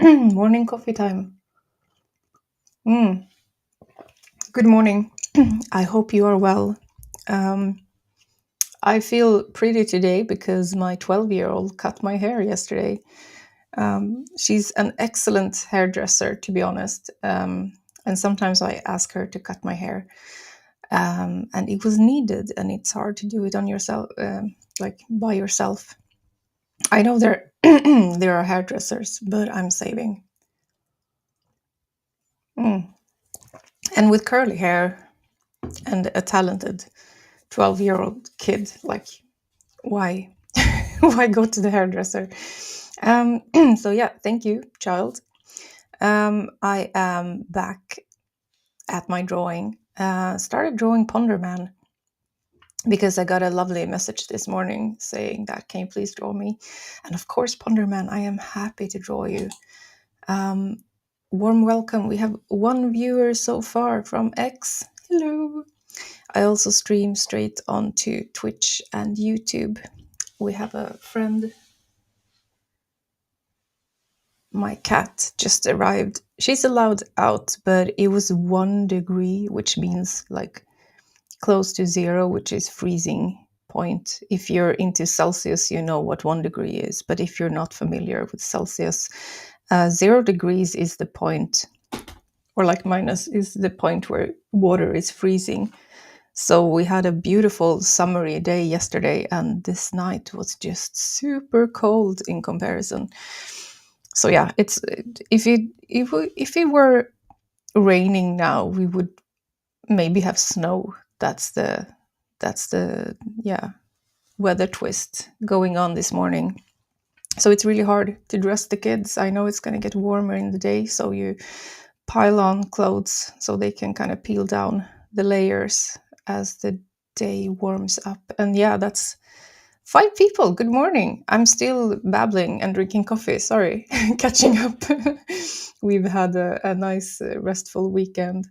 Morning coffee time. Mm, good morning. I hope you are well. Um, I feel pretty today because my 12-year-old cut my hair yesterday. She's an excellent hairdresser, to be honest. And sometimes I ask her to cut my hair. And it was needed, and it's hard to do it on yourself, like by yourself. I know there there are hairdressers, but I'm saving. Mm. And with curly hair and a talented 12-year-old kid, like why why go to the hairdresser? So yeah, thank you, child. I am back at my drawing. Started drawing Ponderman because I got a lovely message this morning saying that, can you please draw me? And of course, Ponderman, I am happy to draw you. um, Warm welcome. We have one viewer so far from X. Hello. I also stream straight onto Twitch and YouTube. We have a friend. My cat just arrived. She's allowed out, but it was 1 degree, which means like close to zero, which is freezing point. If you're into Celsius, you know what 1 degree is. But if you're not familiar with Celsius, 0 degrees is the point, or like minus is the point where water is freezing. So we had a beautiful summery day yesterday, and this night was just super cold in comparison. So yeah, it's if it were raining now, we would maybe have snow. That's the yeah, weather twist going on this morning. So it's really hard to dress the kids. I know it's going to get warmer in the day, so you pile on clothes so they can kind of peel down the layers as the day warms up. And yeah, that's 5 people. Good morning. I'm still babbling and drinking coffee. Sorry, catching up. We've had a nice, restful weekend.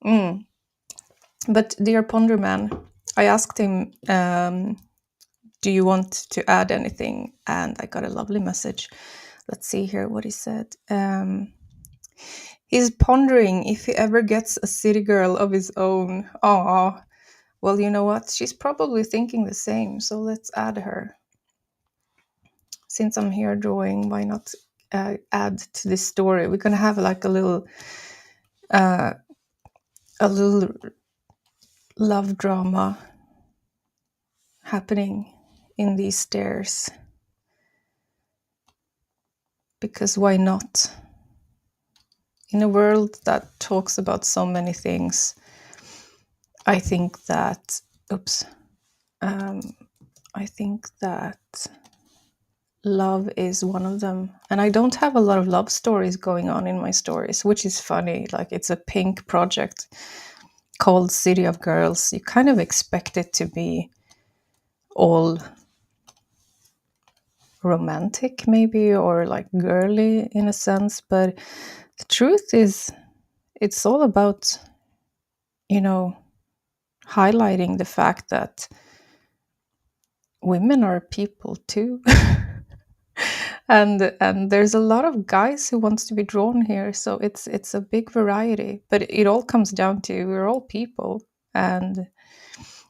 Mm. But dear Ponderman, I asked him, do you want to add anything? And I got a lovely message. Let's see here what he said. He's pondering if he ever gets a city girl of his own. Aw. Well, you know what? She's probably thinking the same, so let's add her. Since I'm here drawing, why not add to this story? We're gonna have like uh, a little love drama happening in these stairs. Because why not? In a world that talks about so many things, I think that, I think that love is one of them. And I don't have a lot of love stories going on in my stories, which is funny. Like, it's a pink project called City of Girls. You kind of expect it to be all romantic, maybe, or like girly in a sense. But the truth is, it's all about, highlighting the fact that women are people too. and there's a lot of guys who wants to be drawn here, so it's a big variety, but it all comes down to we're all people. And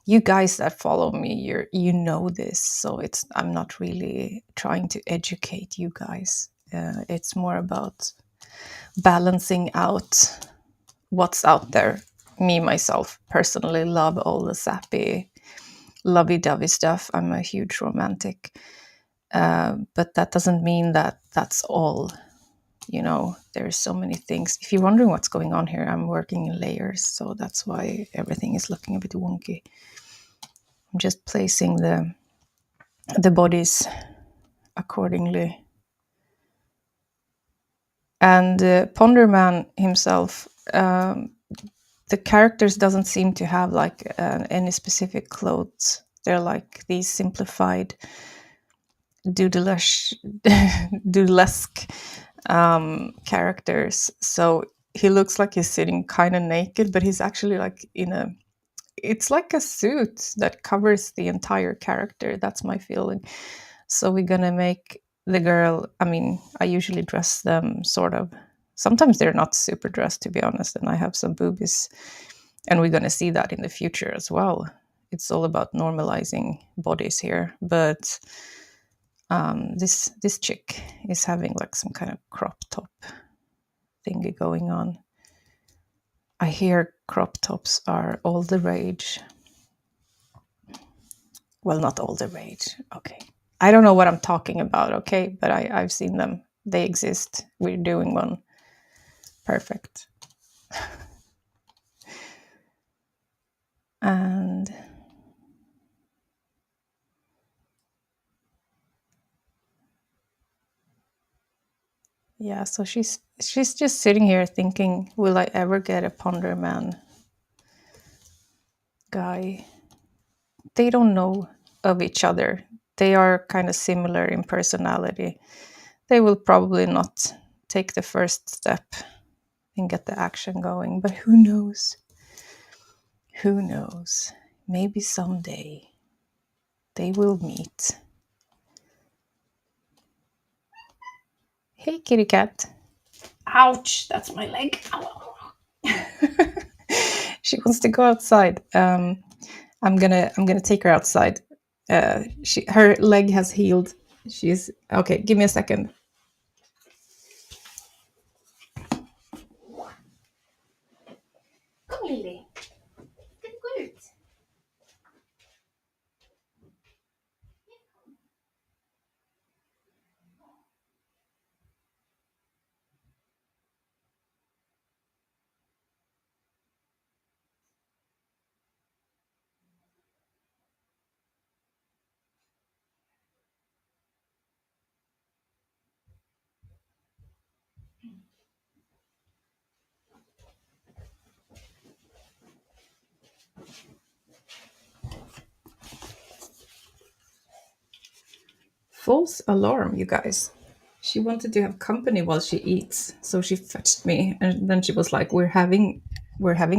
you guys that follow me, you know this, so I'm not really trying to educate you guys. It's more about balancing out what's out there. Me myself personally love all the sappy lovey-dovey stuff. I'm a huge romantic. But that doesn't mean that that's all. There's so many things. If you're wondering what's going on here, I'm working in layers, so that's why everything is looking a bit wonky. I'm just placing the bodies accordingly. And Ponderman himself, the characters doesn't seem to have like any specific clothes. They're like these simplified doodlesque characters. So he looks like he's sitting kind of naked, but he's actually like it's like a suit that covers the entire character. That's my feeling. So we're gonna make the girl, I mean, I usually dress them sort of. Sometimes they're not super dressed, to be honest, and I have some boobies, and we're going to see that in the future as well. It's all about normalizing bodies here, but this chick is having like some kind of crop top thingy going on. I hear crop tops are all the rage. Well, not all the rage. Okay. I don't know what I'm talking about, okay? But I've seen them. They exist. We're doing one. Perfect. And yeah, so she's just sitting here thinking, will I ever get a Ponder Man guy? They don't know of each other. They are kind of similar in personality. They will probably not take the first step and get the action going, but who knows? Who knows? Maybe someday they will meet. Hey, kitty cat. Ouch, that's my leg. She wants to go outside. I'm gonna take her outside. Her leg has healed. She's okay. Give me a second. Kom Lily, ska du gå ut? False alarm, you guys. She wanted to have company while she eats, so she fetched me, and then she was like, "We're having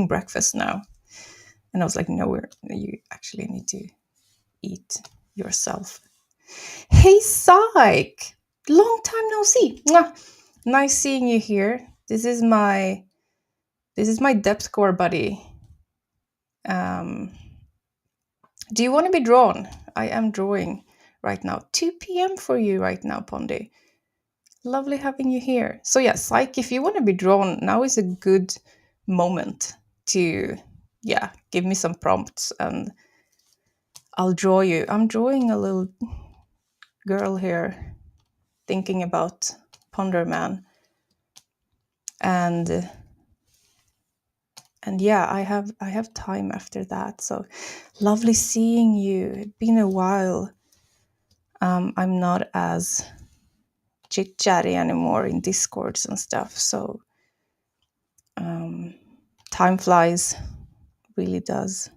breakfast now," and I was like, "No, you actually need to eat yourself." Hey, Psych! Long time no see. Mwah! Nice seeing you here. This is my depth core buddy. Do you want to be drawn? I am drawing right now. 2 p.m. for you right now, Pondy. Lovely having you here. So yeah, Psych, if you want to be drawn, now is a good moment to, yeah, give me some prompts and I'll draw you. I'm drawing a little girl here thinking about Ponder Man. And yeah, I have time after that. So lovely seeing you. It's been a while. I'm not as chit chatty anymore in discords and stuff, so time flies, really does.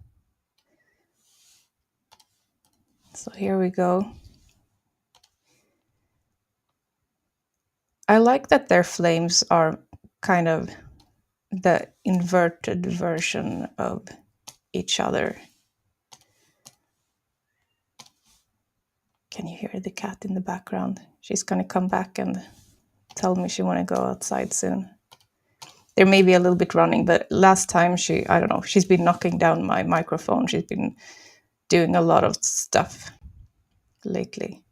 So here we go. I like that their flames are kind of the inverted version of each other. Can you hear the cat in the background? She's gonna come back and tell me she want to go outside soon. There may be a little bit running, but last time I don't know, she's been knocking down my microphone. She's been doing a lot of stuff lately.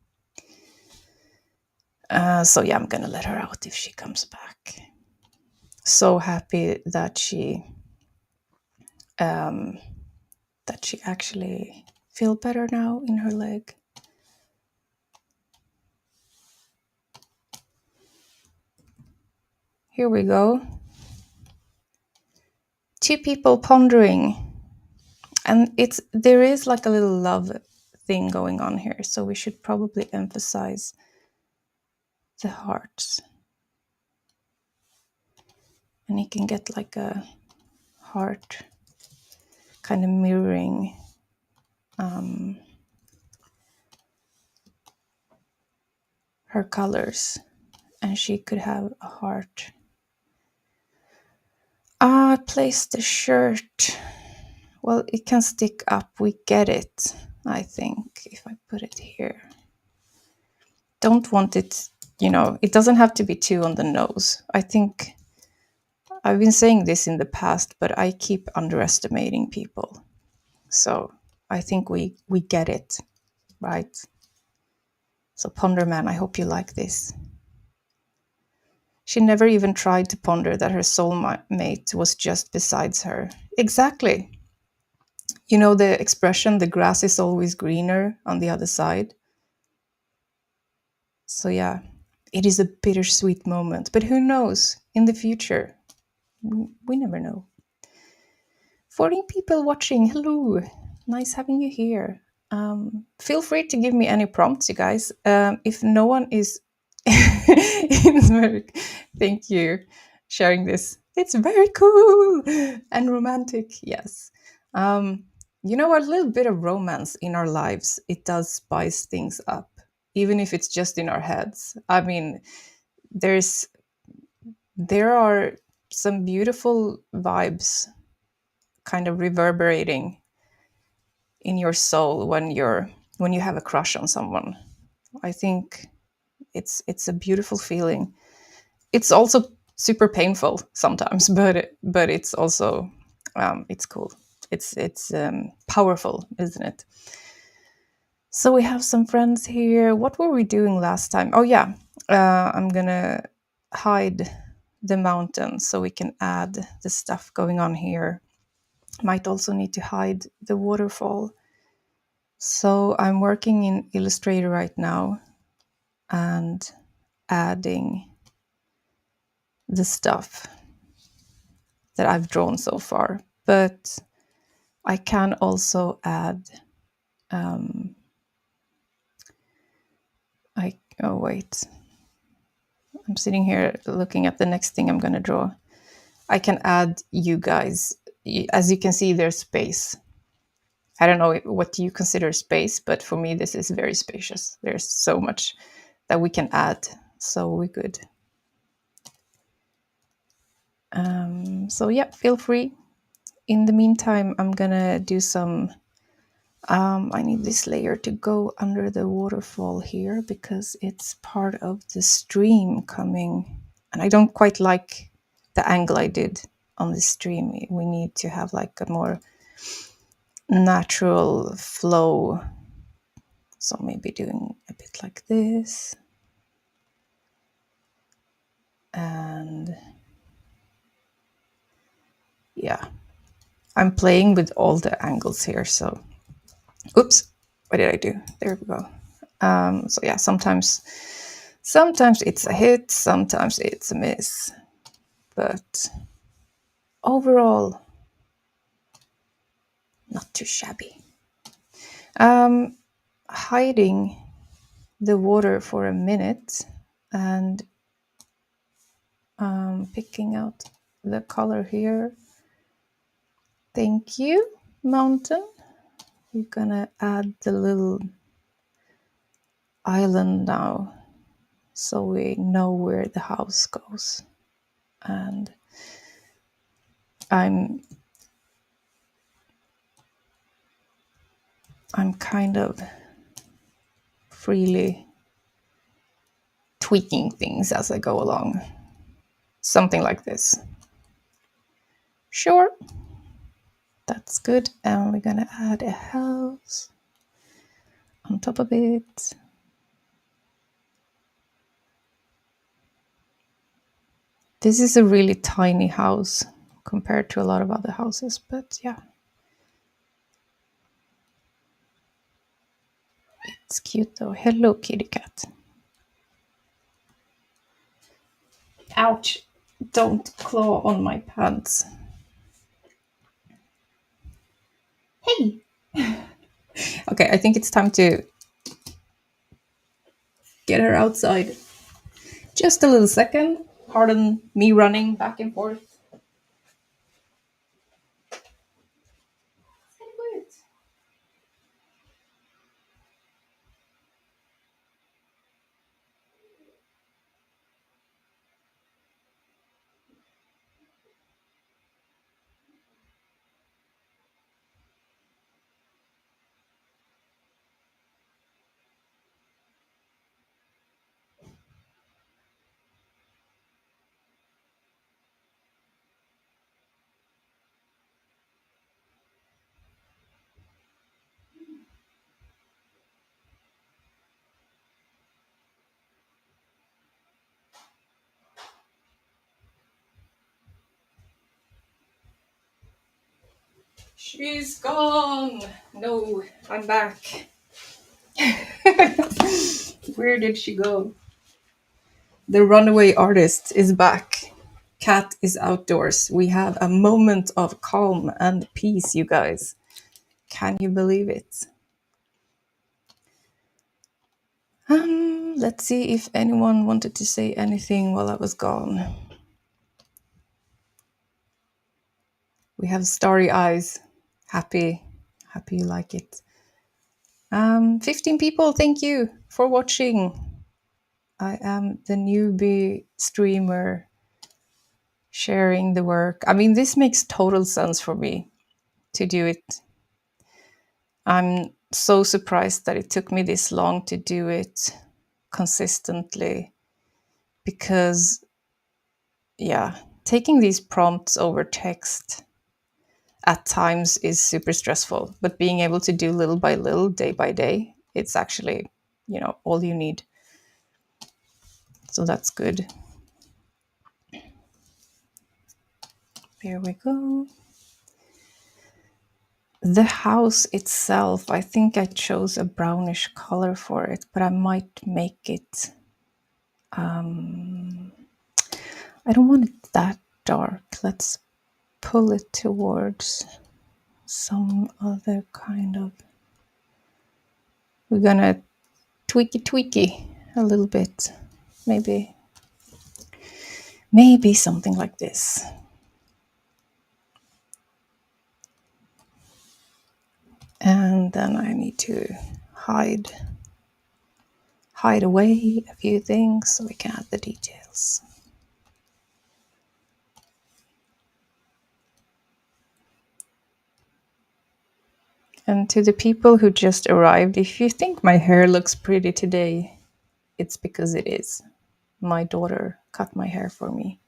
So yeah, I'm gonna let her out if she comes back. So happy that she actually feel better now in her leg. Here we go. 2 people pondering, and there is like a little love thing going on here, so we should probably emphasize the hearts. And you can get like a heart kind of mirroring her colors, and she could have a heart. I placed the shirt. Well, it can stick up. We get it, I think, if I put it here. don't want it, it doesn't have to be too on the nose. I think I've been saying this in the past, but I keep underestimating people. So I think we get it, right? So Ponderman, I hope you like this. She never even tried to ponder that her soulmate was just besides her. Exactly. You know the expression, the grass is always greener on the other side? So, yeah, it is a bittersweet moment. But who knows? In the future, we never know. 14 people watching. Hello. Nice having you here. Feel free to give me any prompts, you guys. If no one is. It's very, thank you sharing this. It's very cool and romantic. Yes. Um, a little bit of romance in our lives, it does spice things up, even if it's just in our heads. I mean, there's there are some beautiful vibes kind of reverberating in your soul when you have a crush on someone. I think it's a beautiful feeling. It's also super painful sometimes, but it's also it's cool. It's powerful, isn't it? So we have some friends here. What were we doing last time? Oh yeah, I'm gonna hide the mountain so we can add the stuff going on here. Might also need to hide the waterfall. So I'm working in Illustrator right now and adding the stuff that I've drawn so far. But I can also add. Oh wait, I'm sitting here looking at the next thing I'm gonna draw. I can add you guys. As you can see, there's space. I don't know what you consider space, but for me, this is very spacious. There's so much that we can add. So we could. So yeah, feel free. In the meantime, I'm gonna do some. I need this layer to go under the waterfall here because it's part of the stream coming, and I don't quite like the angle I did on the stream. We need to have like a more natural flow. So maybe doing a bit like this. And yeah, I'm playing with all the angles here. So, oops, what did I do? There we go. So yeah, sometimes it's a hit, sometimes it's a miss, but overall, not too shabby. Hiding the water for a minute and picking out the color here. Thank you, mountain. We're gonna add the little island now so we know where the house goes. And I'm kind of freely tweaking things as I go along. Something like this. Sure, that's good. And we're gonna add a house on top of it. This is a really tiny house compared to a lot of other houses, but yeah. It's cute though. Hello, kitty cat. Ouch. Don't claw on my pants. Hey! Okay, I think it's time to get her outside. Just a little second. Pardon me running back and forth. She's gone. No, I'm back. Where did she go? The runaway artist is back. Cat is outdoors. We have a moment of calm and peace, you guys. Can you believe it? Let's see if anyone wanted to say anything while I was gone. We have starry eyes. Happy you like it. 15 people, thank you for watching. I am the newbie streamer sharing the work. I mean, this makes total sense for me to do it. I'm so surprised that it took me this long to do it consistently because, yeah, taking these prompts over text at times is super stressful, but being able to do little by little, day by day, it's actually, all you need. So that's good. There we go. The house itself, I think I chose a brownish color for it, but I might make it, I don't want it that dark. Let's pull it towards some other kind of, we're gonna tweaky a little bit. Maybe something like this. And then I need to hide away a few things so we can add the details. And to the people who just arrived, if you think my hair looks pretty today, it's because it is. My daughter cut my hair for me,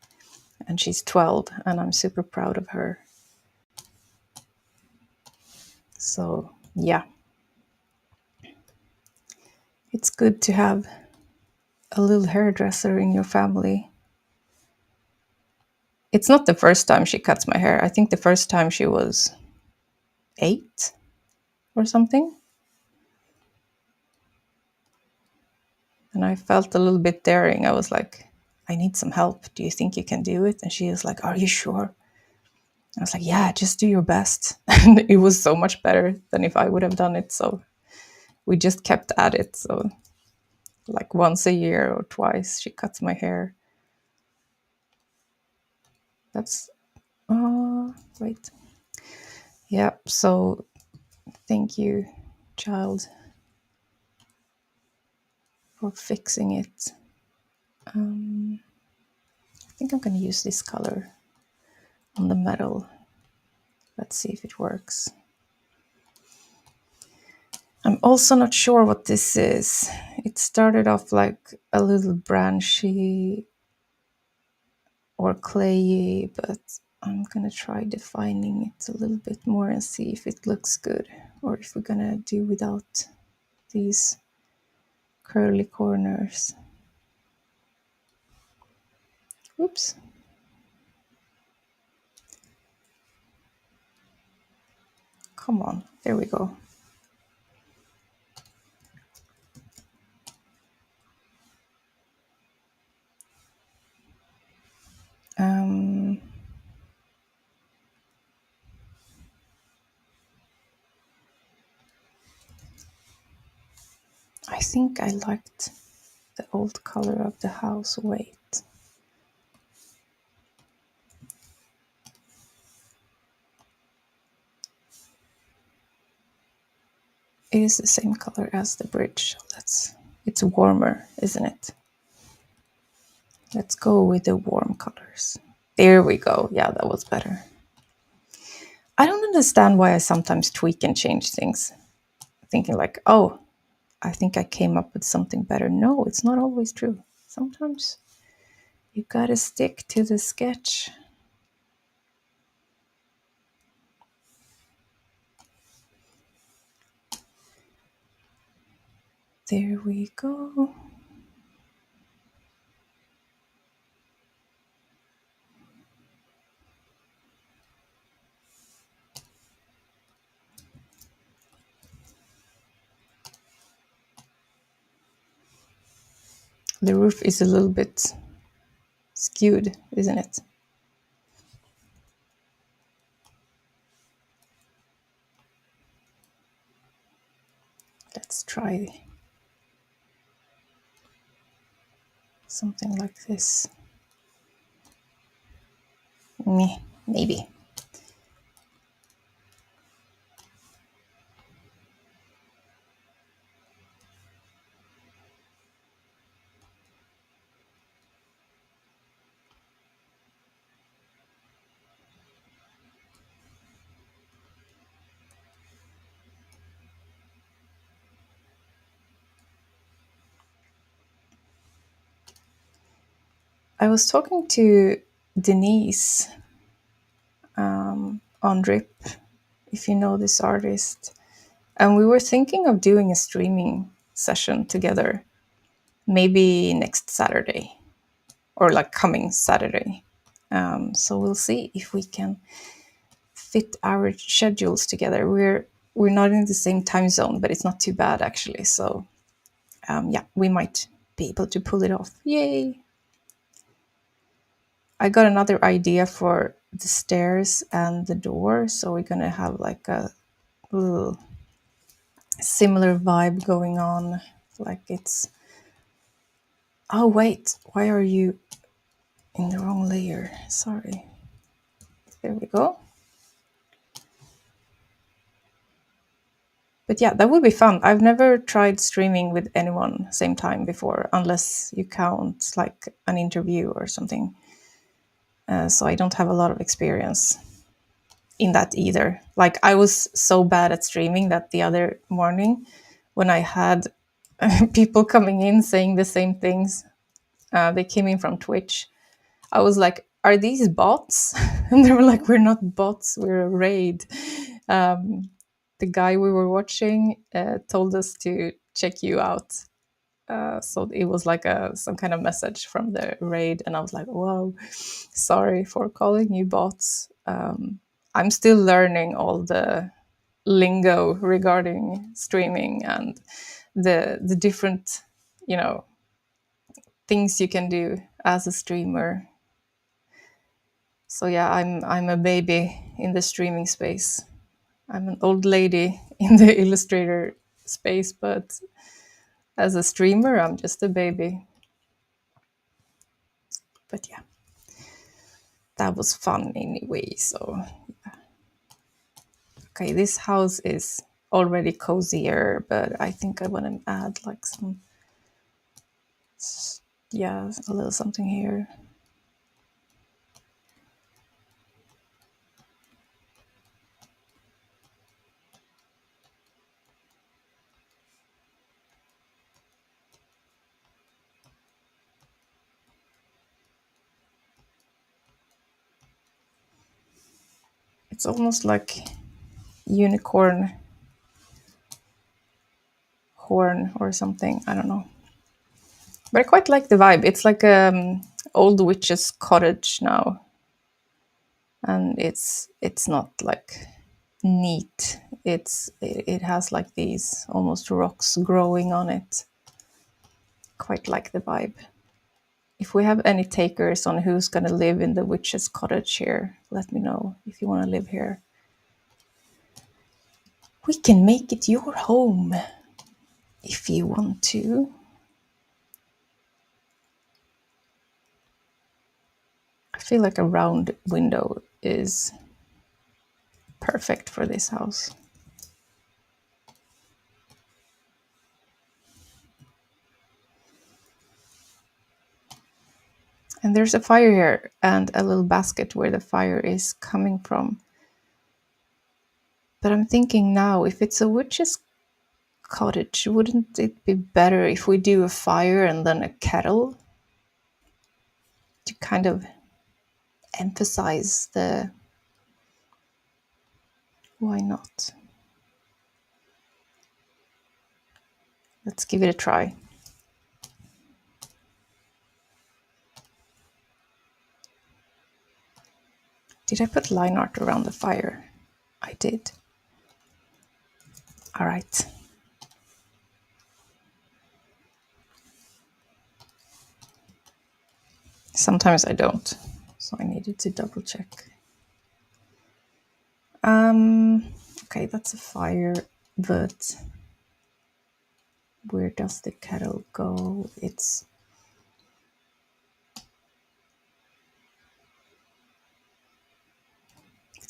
and she's 12, and I'm super proud of her. So, yeah. It's good to have a little hairdresser in your family. It's not the first time she cuts my hair. I think the first time she was 8 or something. And I felt a little bit daring. I was like, I need some help. Do you think you can do it? And she was like, are you sure? I was like, yeah, just do your best. And it was so much better than if I would have done it. So we just kept at it. So like once a year or twice, she cuts my hair. That's, wait. Yeah, so thank you, child, for fixing it. I think I'm going to use this color on the metal. Let's see if it works. I'm also not sure what this is. It started off like a little branchy or clayy, but I'm gonna try defining it a little bit more and see if it looks good, or if we're gonna do without these curly corners. Oops. Come on, there we go. I think I liked the old color of the house. Wait. It is the same color as the bridge. It's warmer, isn't it? Let's go with the warm colors. There we go. Yeah, that was better. I don't understand why I sometimes tweak and change things, thinking like, oh, I think I came up with something better. No, it's not always true. Sometimes you gotta stick to the sketch. There we go. The roof is a little bit skewed, isn't it? Let's try something like this. Meh, maybe. I was talking to Denise on Drip, if you know this artist, and we were thinking of doing a streaming session together, maybe next Saturday or like coming Saturday. So we'll see if we can fit our schedules together. We're not in the same time zone, but it's not too bad actually. So yeah, we might be able to pull it off. Yay! I got another idea for the stairs and the door, so we're gonna have like a little similar vibe going on. Like it's. Oh wait, why are you in the wrong layer? Sorry. There we go. But yeah, that would be fun. I've never tried streaming with anyone same time before, unless you count like an interview or something. So I don't have a lot of experience in that either. Like I was so bad at streaming that the other morning when I had people coming in saying the same things, they came in from Twitch. I was like, "Are these bots?" And they were like, "We're not bots. We're a raid." The guy we were watching told us to check you out. So it was like some kind of message from the raid, and I was like, "Whoa, sorry for calling you bots." I'm still learning all the lingo regarding streaming and the different, you know, things you can do as a streamer. So yeah, I'm a baby in the streaming space. I'm an old lady in the illustrator space, but as a streamer, I'm just a baby. But yeah, that was fun anyway. So, okay, this house is already cozier, but I think I want to add like some, yeah, a little something here. It's almost like unicorn horn or something. I don't know. But I quite like the vibe. It's like old witch's cottage now, and it's not like neat. It has like these almost rocks growing on it. Quite like the vibe. If we have any takers on who's gonna live in the witch's cottage here, let me know if you want to live here. We can make it your home if you want to. I feel like a round window is perfect for this house. And there's a fire here and a little basket where the fire is coming from. But I'm thinking now, if it's a witch's cottage, wouldn't it be better if we do a fire and then a kettle to kind of emphasize the why not? Let's give it a try. Did I put line art around the fire? I did. All right. Sometimes I don't. So I needed to double check. Okay, that's a fire, but where does the kettle go? It's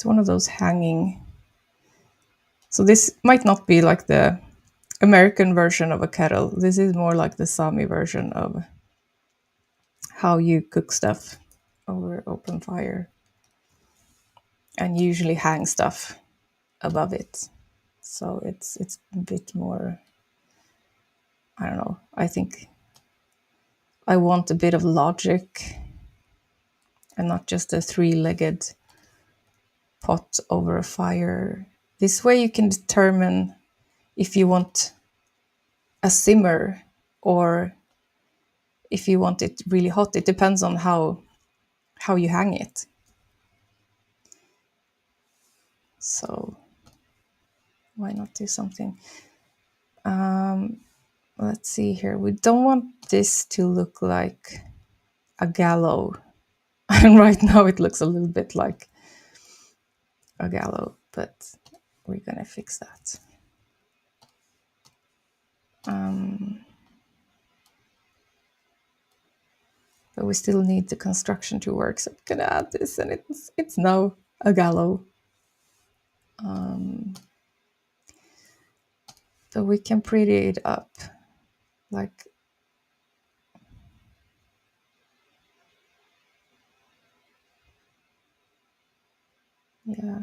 one of those hanging. So this might not be like the American version of a kettle. This is more like the Sami version of how you cook stuff over open fire and usually hang stuff above it. So it's a bit more, I don't know. I think I want a bit of logic and not just a three-legged pot over a fire. This way you can determine if you want a simmer or if you want it really hot. It depends on how you hang it. So why not do something? Let's see here. We don't want this to look like a gallows. And right now it looks a little bit like a gallows, but we're gonna fix that. But we still need the construction to work, so I'm gonna add this, and it's now a gallows. So we can pretty it up, like yeah.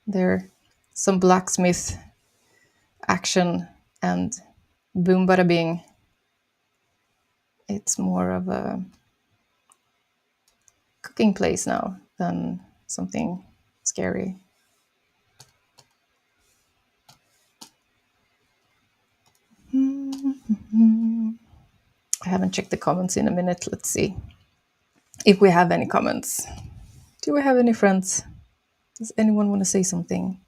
There, some blacksmith action, and boom, bada bing. It's more of a cooking place now than something scary. I haven't checked the comments in a minute. Let's see if we have any comments. Do we have any friends? Does anyone want to say something?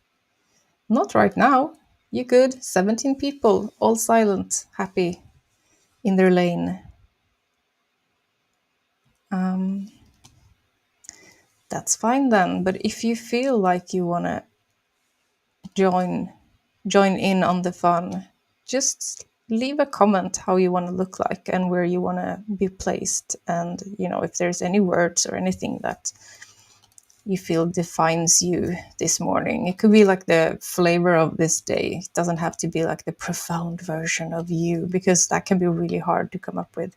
Not right now. You good? 17 people, all silent, happy in their lane. That's fine then. But if you feel like you want to join in on the fun, just leave a comment how you want to look like and where you want to be placed, and if there's any words or anything that you feel defines you this morning. It could be like the flavor of this day. It doesn't have to be like the profound version of you, because that can be really hard to come up with.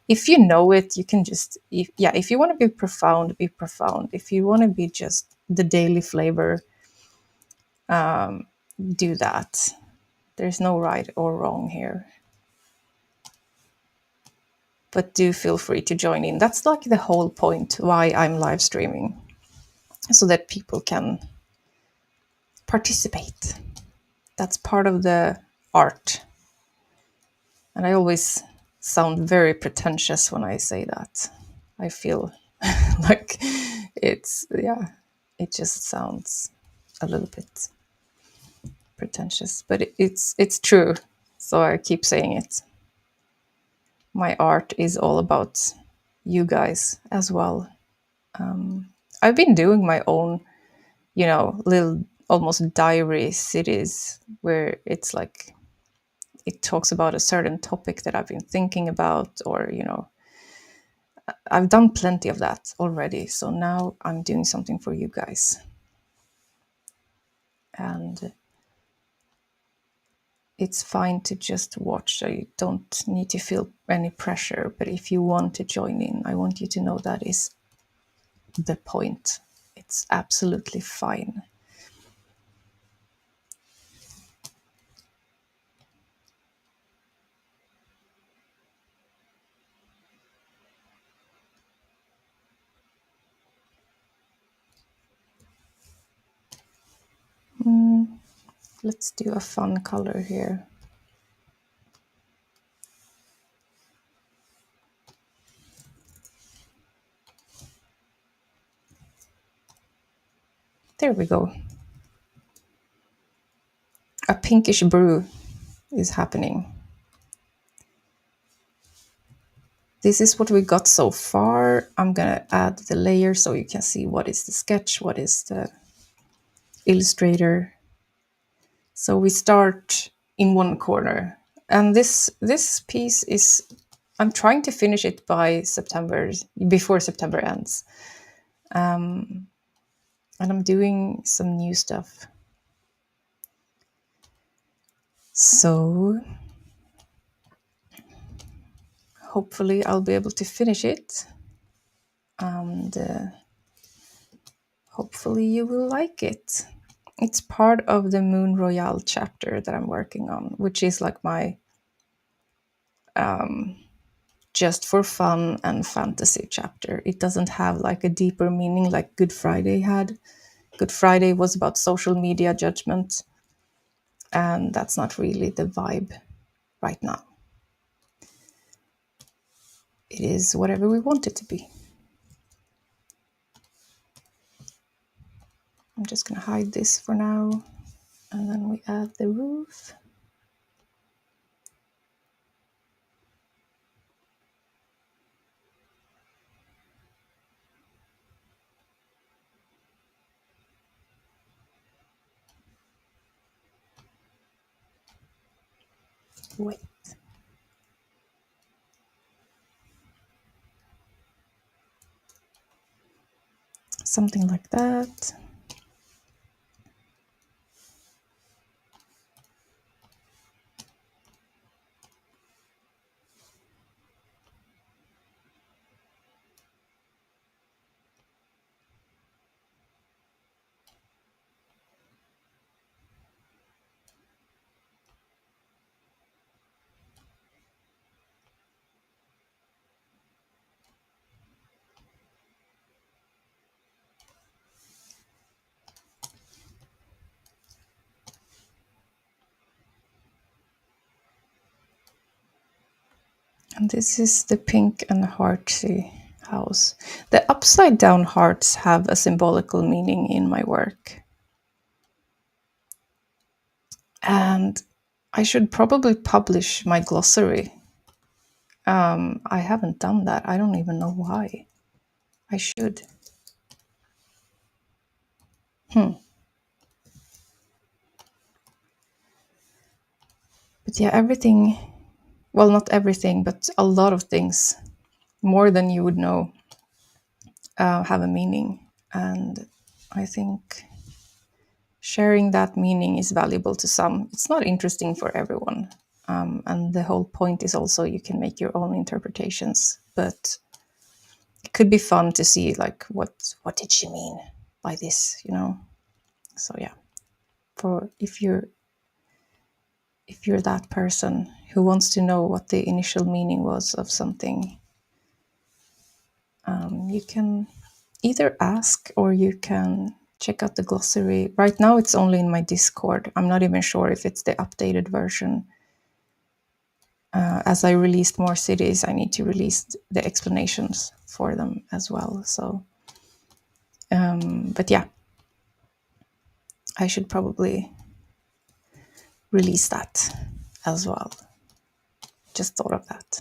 If you know it, you can just, if you want to be profound, be profound. If you want to be just the daily flavor, do that. There's no right or wrong here. But do feel free to join in. That's like the whole point why I'm live streaming, so that people can participate. That's part of the art. And I always sound very pretentious when I say that. I feel like it just sounds a little bit pretentious, but it's true. So I keep saying it. My art is all about you guys as well. I've been doing my own, little almost diary cities where it's like it talks about a certain topic that I've been thinking about, or I've done plenty of that already. So now I'm doing something for you guys. And it's fine to just watch. So you don't need to feel any pressure. But if you want to join in, I want you to know that is the point. It's absolutely fine. Let's do a fun color here. There we go. a pinkish brew is happening. This is what we got so far. I'm gonna add the layer so you can see what is the sketch, what is the illustrator. So we start in one corner, and this piece is, I'm trying to finish it by September, before September ends, and I'm doing some new stuff. So hopefully I'll be able to finish it, and hopefully you will like it. It's part of the Moon Royale chapter that I'm working on, which is like my just for fun and fantasy chapter. It doesn't have like a deeper meaning like Good Friday had. Good Friday was about social media judgment, and that's not really the vibe right now. It is whatever we want it to be. I'm just going to hide this for now, and then we add the roof. Wait. Something like that. And this is the pink and hearty house. The upside down hearts have a symbolical meaning in my work. And I should probably publish my glossary. I haven't done that. I don't even know why. I should. But yeah, everything, well, not everything, but a lot of things, more than you would know, have a meaning. And I think sharing that meaning is valuable to some. It's not interesting for everyone. And the whole point is also you can make your own interpretations. But it could be fun to see, like, what did she mean by this, you know? So yeah, for if you're that person who wants to know what the initial meaning was of something, you can either ask or you can check out the glossary. Right now it's only in my Discord. I'm not even sure if it's the updated version. As I released more cities, I need to release the explanations for them as well. So, but yeah, I should probably release that as well. Just thought of that.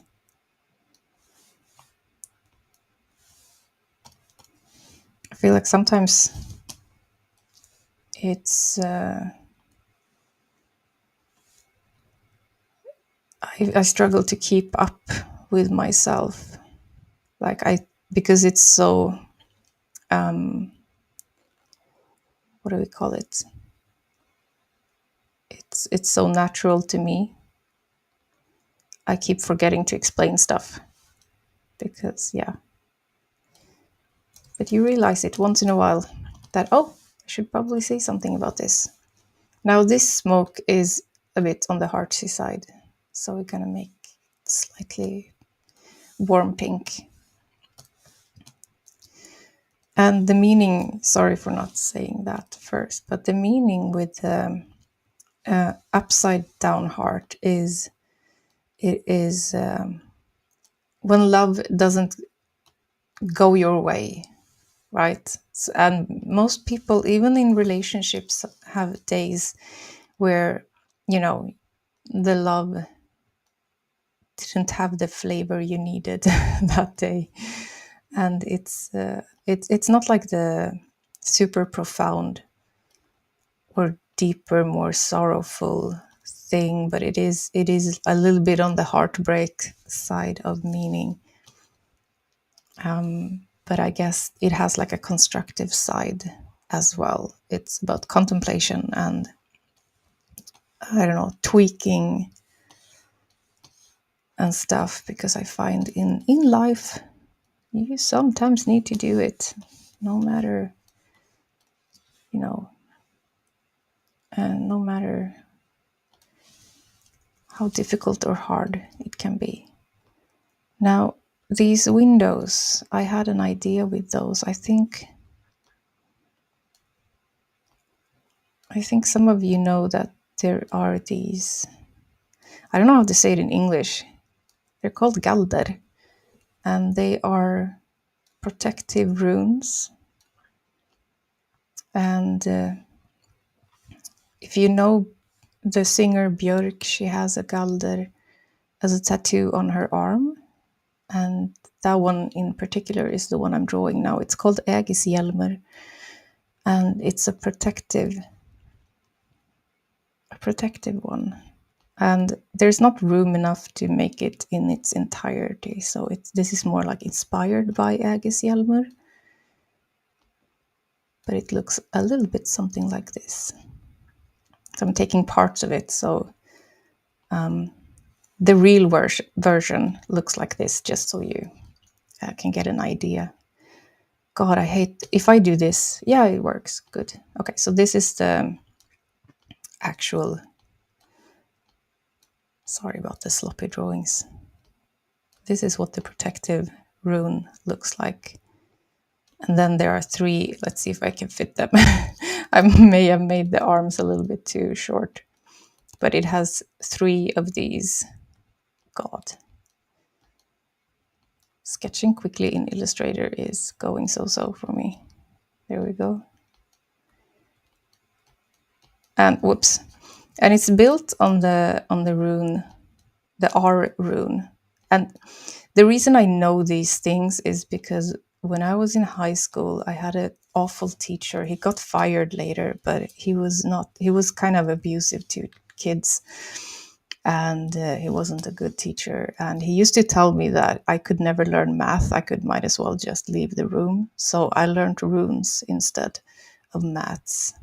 I feel like sometimes it's I struggle to keep up with myself, like because it's so what do we call it? It's so natural to me. I keep forgetting to explain stuff because yeah. But you realize it once in a while that I should probably say something about this. Now this smoke is a bit on the hearty side, so we're gonna make it slightly warm pink. And the meaning, sorry for not saying that first, but the meaning with the upside down heart is it is when love doesn't go your way, right? And most people, even in relationships, have days where you know, the love didn't have the flavor you needed that day. And it's not like the super profound or deeper, more sorrowful thing, but it is a little bit on the heartbreak side of meaning. But I guess it has like a constructive side as well. It's about contemplation and, I don't know, tweaking and stuff, because I find in life you sometimes need to do it, no matter, you know, and no matter how difficult or hard it can be. Now, these windows, I had an idea with those. I think some of you know that there are these, I don't know how to say it in English. They're called galder, and they are protective runes. And if you know the singer Björk, she has a galder as a tattoo on her arm. And that one in particular is the one I'm drawing now. It's called Ägishjälmer, and it's a protective one. And there's not room enough to make it in its entirety. So this is more like inspired by Ägishjälmer, but it looks a little bit something like this. So I'm taking parts of it. So the real version looks like this, just so you can get an idea. God, I hate if I do this. Yeah, it works. Good. Okay, so this is the actual. Sorry about the sloppy drawings. This is what the protective rune looks like. And then there are three. Let's see if I can fit them. I may have made the arms a little bit too short, but it has three of these. God. Sketching quickly in Illustrator is going so for me. There we go. And whoops. And it's built on the rune, the R rune. And the reason I know these things is because when I was in high school, I had an awful teacher. He got fired later, but he was kind of abusive to kids. And he wasn't a good teacher. And he used to tell me that I could never learn math. Might as well just leave the room. So I learned runes instead of maths.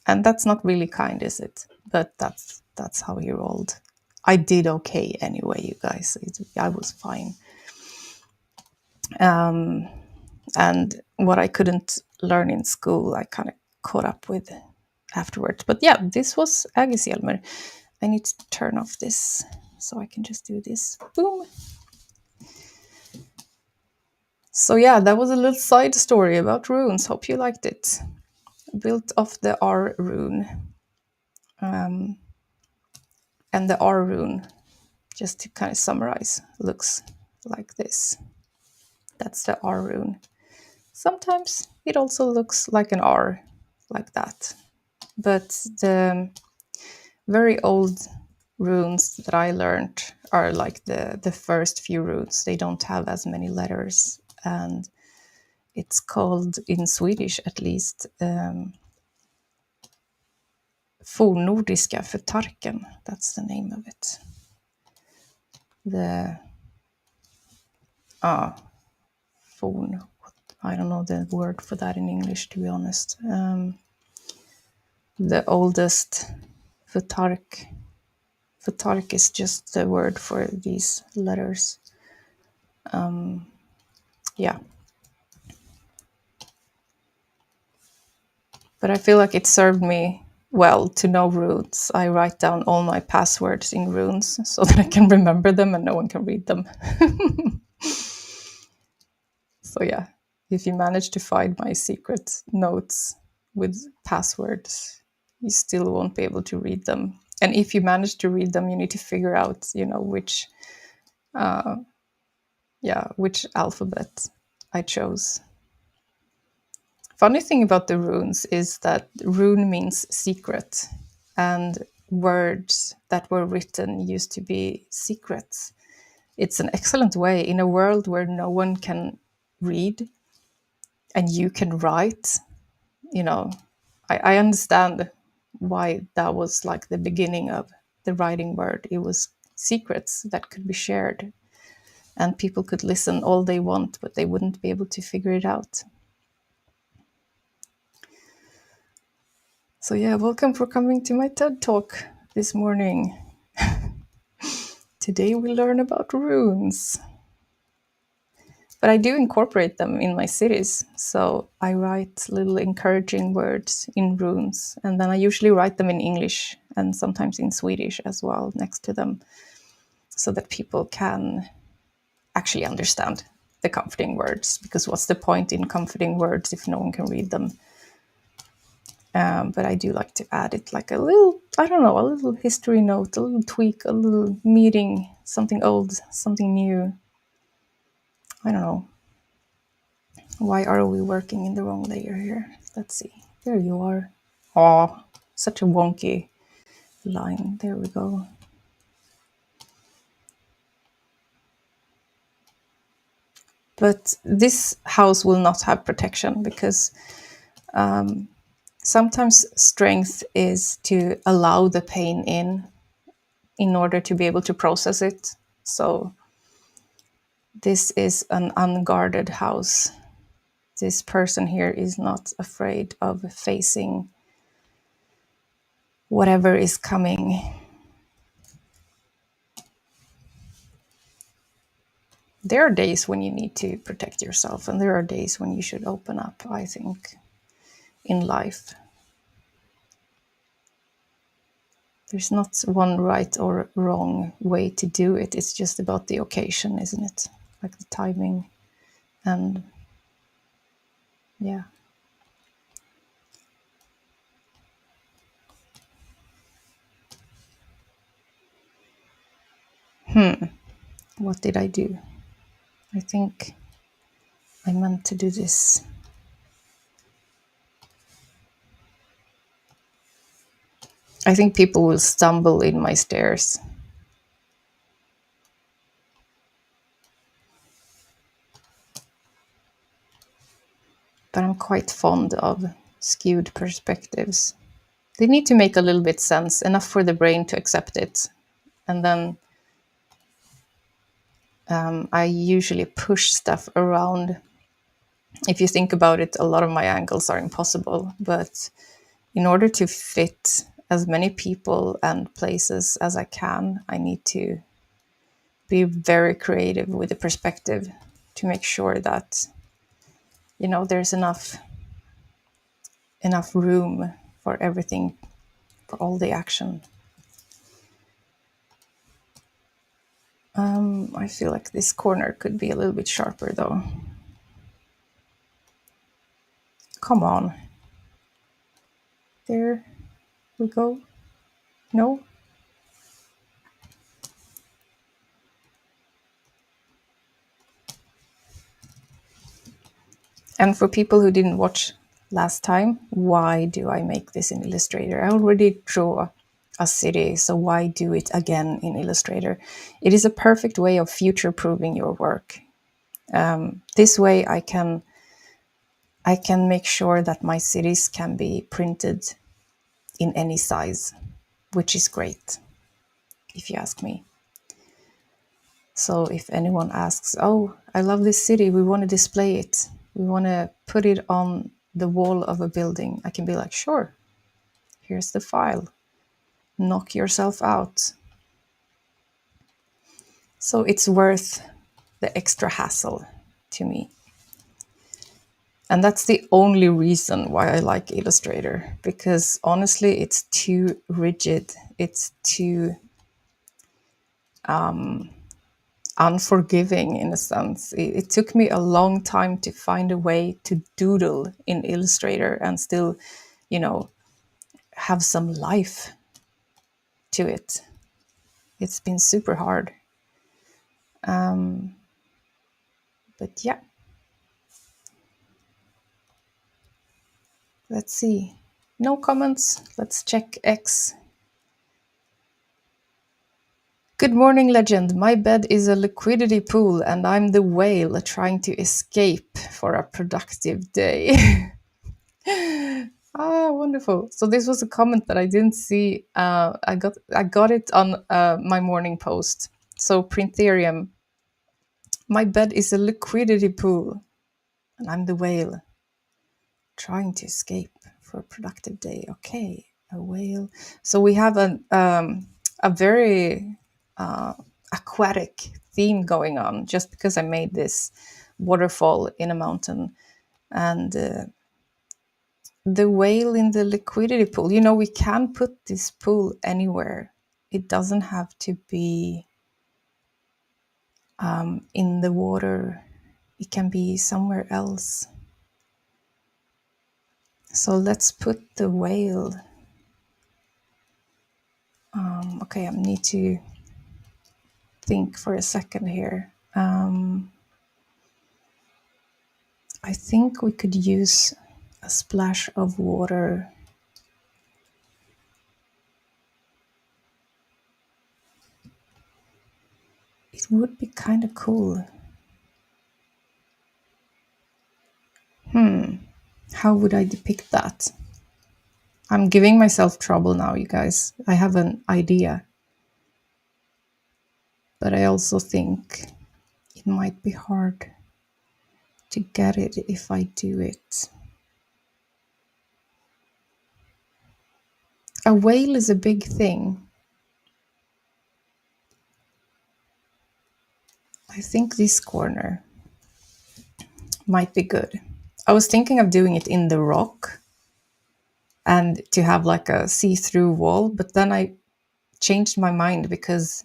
And that's not really kind, is it? But that's how he rolled. I did okay anyway, you guys. I was fine. And what I couldn't learn in school, I kind of caught up with afterwards. But yeah, this was Ägishjälmer. I need to turn off this so I can just do this. Boom. So yeah, that was a little side story about runes. Hope you liked it. Built off the R rune. And the R rune, just to kind of summarize, looks like this. That's the R rune. Sometimes it also looks like an R, like that. But the very old runes that I learned are like the first few runes. They don't have as many letters. And it's called, in Swedish at least, Fornnordiska förtarken. That's the name of it. The forn. I don't know the word for that in English, to be honest. The oldest förtark. Förtark is just the word for these letters. Yeah. But I feel like it served me well to know runes. I write down all my passwords in runes so that I can remember them and no one can read them. So yeah, if you manage to find my secret notes with passwords, you still won't be able to read them. And if you manage to read them, you need to figure out, which alphabet I chose. Funny thing about the runes is that rune means secret, and words that were written used to be secrets. It's an excellent way in a world where no one can read and you can write. You know, I understand why that was like the beginning of the writing word. It was secrets that could be shared, and people could listen all they want, but they wouldn't be able to figure it out. So yeah, welcome for coming to my TED Talk this morning. Today we learn about runes. But I do incorporate them in my cities. So I write little encouraging words in runes, and then I usually write them in English and sometimes in Swedish as well next to them, so that people can actually understand the comforting words. Because what's the point in comforting words if no one can read them? But I do like to add it like a little, I don't know, a little history note, a little tweak, a little meeting, something old, something new. I don't know. Why are we working in the wrong layer here? Let's see. There you are. Oh, such a wonky line. There we go. But this house will not have protection because sometimes strength is to allow the pain in order to be able to process it. So this is an unguarded house. This person here is not afraid of facing whatever is coming. There are days when you need to protect yourself, and there are days when you should open up, I think, in life. There's not one right or wrong way to do it. It's just about the occasion, isn't it? Like the timing and yeah. What did I do? I think I meant to do this. I think people will stumble in my stairs. But I'm quite fond of skewed perspectives. They need to make a little bit sense, enough for the brain to accept it. And then I usually push stuff around. If you think about it, a lot of my angles are impossible. But in order to fit as many people and places as I can, I need to be very creative with the perspective to make sure that, there's enough room for everything, for all the action. I feel like this corner could be a little bit sharper though. Come on. There we go. No? And for people who didn't watch last time, why do I make this in Illustrator? I already draw a city, so why do it again in Illustrator? It is a perfect way of future-proofing your work. This way I can make sure that my cities can be printed in any size, which is great, if you ask me. So if anyone asks, oh, I love this city, we want to display it, we want to put it on the wall of a building, I can be like, sure, here's the file, knock yourself out. So it's worth the extra hassle to me. And that's the only reason why I like Illustrator, because honestly, it's too rigid. It's too unforgiving in a sense. It took me a long time to find a way to doodle in Illustrator and still, have some life to it. It's been super hard. But yeah, let's see. No comments. Let's check X. Good morning, legend. My bed is a liquidity pool, and I'm the whale trying to escape for a productive day. Ah, wonderful. So this was a comment that I didn't see. I got it on my morning post. So Printherium, my bed is a liquidity pool, and I'm the whale trying to escape for a productive day. Okay, a whale. So we have a very aquatic theme going on just because I made this waterfall in a mountain. And the whale in the liquidity pool, we can put this pool anywhere. It doesn't have to be in the water, it can be somewhere else. So let's put the whale. Okay, I need to think for a second here. I think we could use a splash of water. It would be kind of cool. How would I depict that? I'm giving myself trouble now, you guys. I have an idea. But I also think it might be hard to get it if I do it. A whale is a big thing. I think this corner might be good. I was thinking of doing it in the rock and to have like a see-through wall, but then I changed my mind because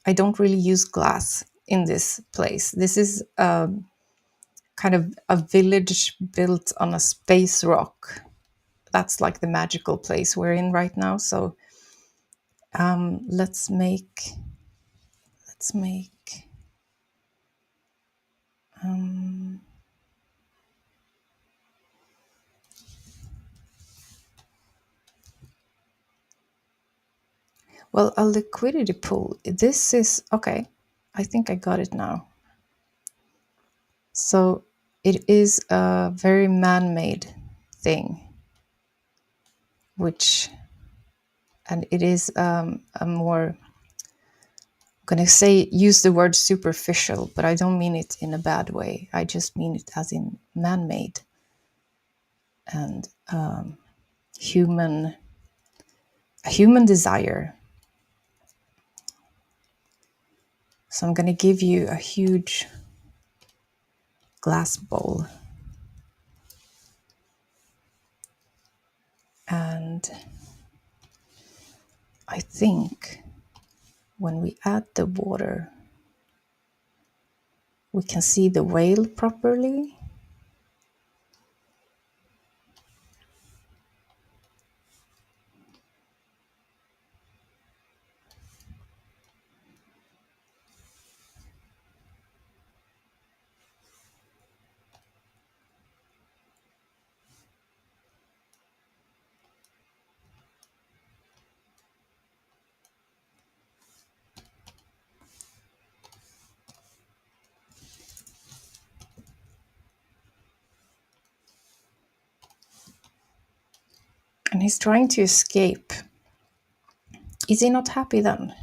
I don't really use glass in this place. This is kind of a village built on a space rock. That's like the magical place we're in right now. So let's make well, a liquidity pool. This is okay. I think I got it now. So it is a very man-made thing, which, and it is a more, I'm going to say, use the word superficial, but I don't mean it in a bad way. I just mean it as in man-made and human, a human desire. So I'm going to give you a huge glass bowl. And I think when we add the water, we can see the whale properly. And he's trying to escape. Is he not happy then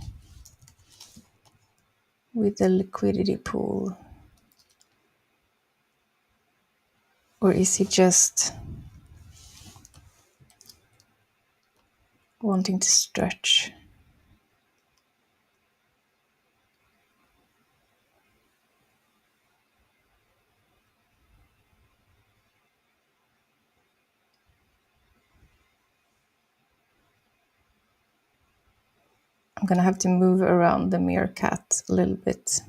with the liquidity pool? Or is he just wanting to stretch? I'm gonna have to move around the meerkat a little bit.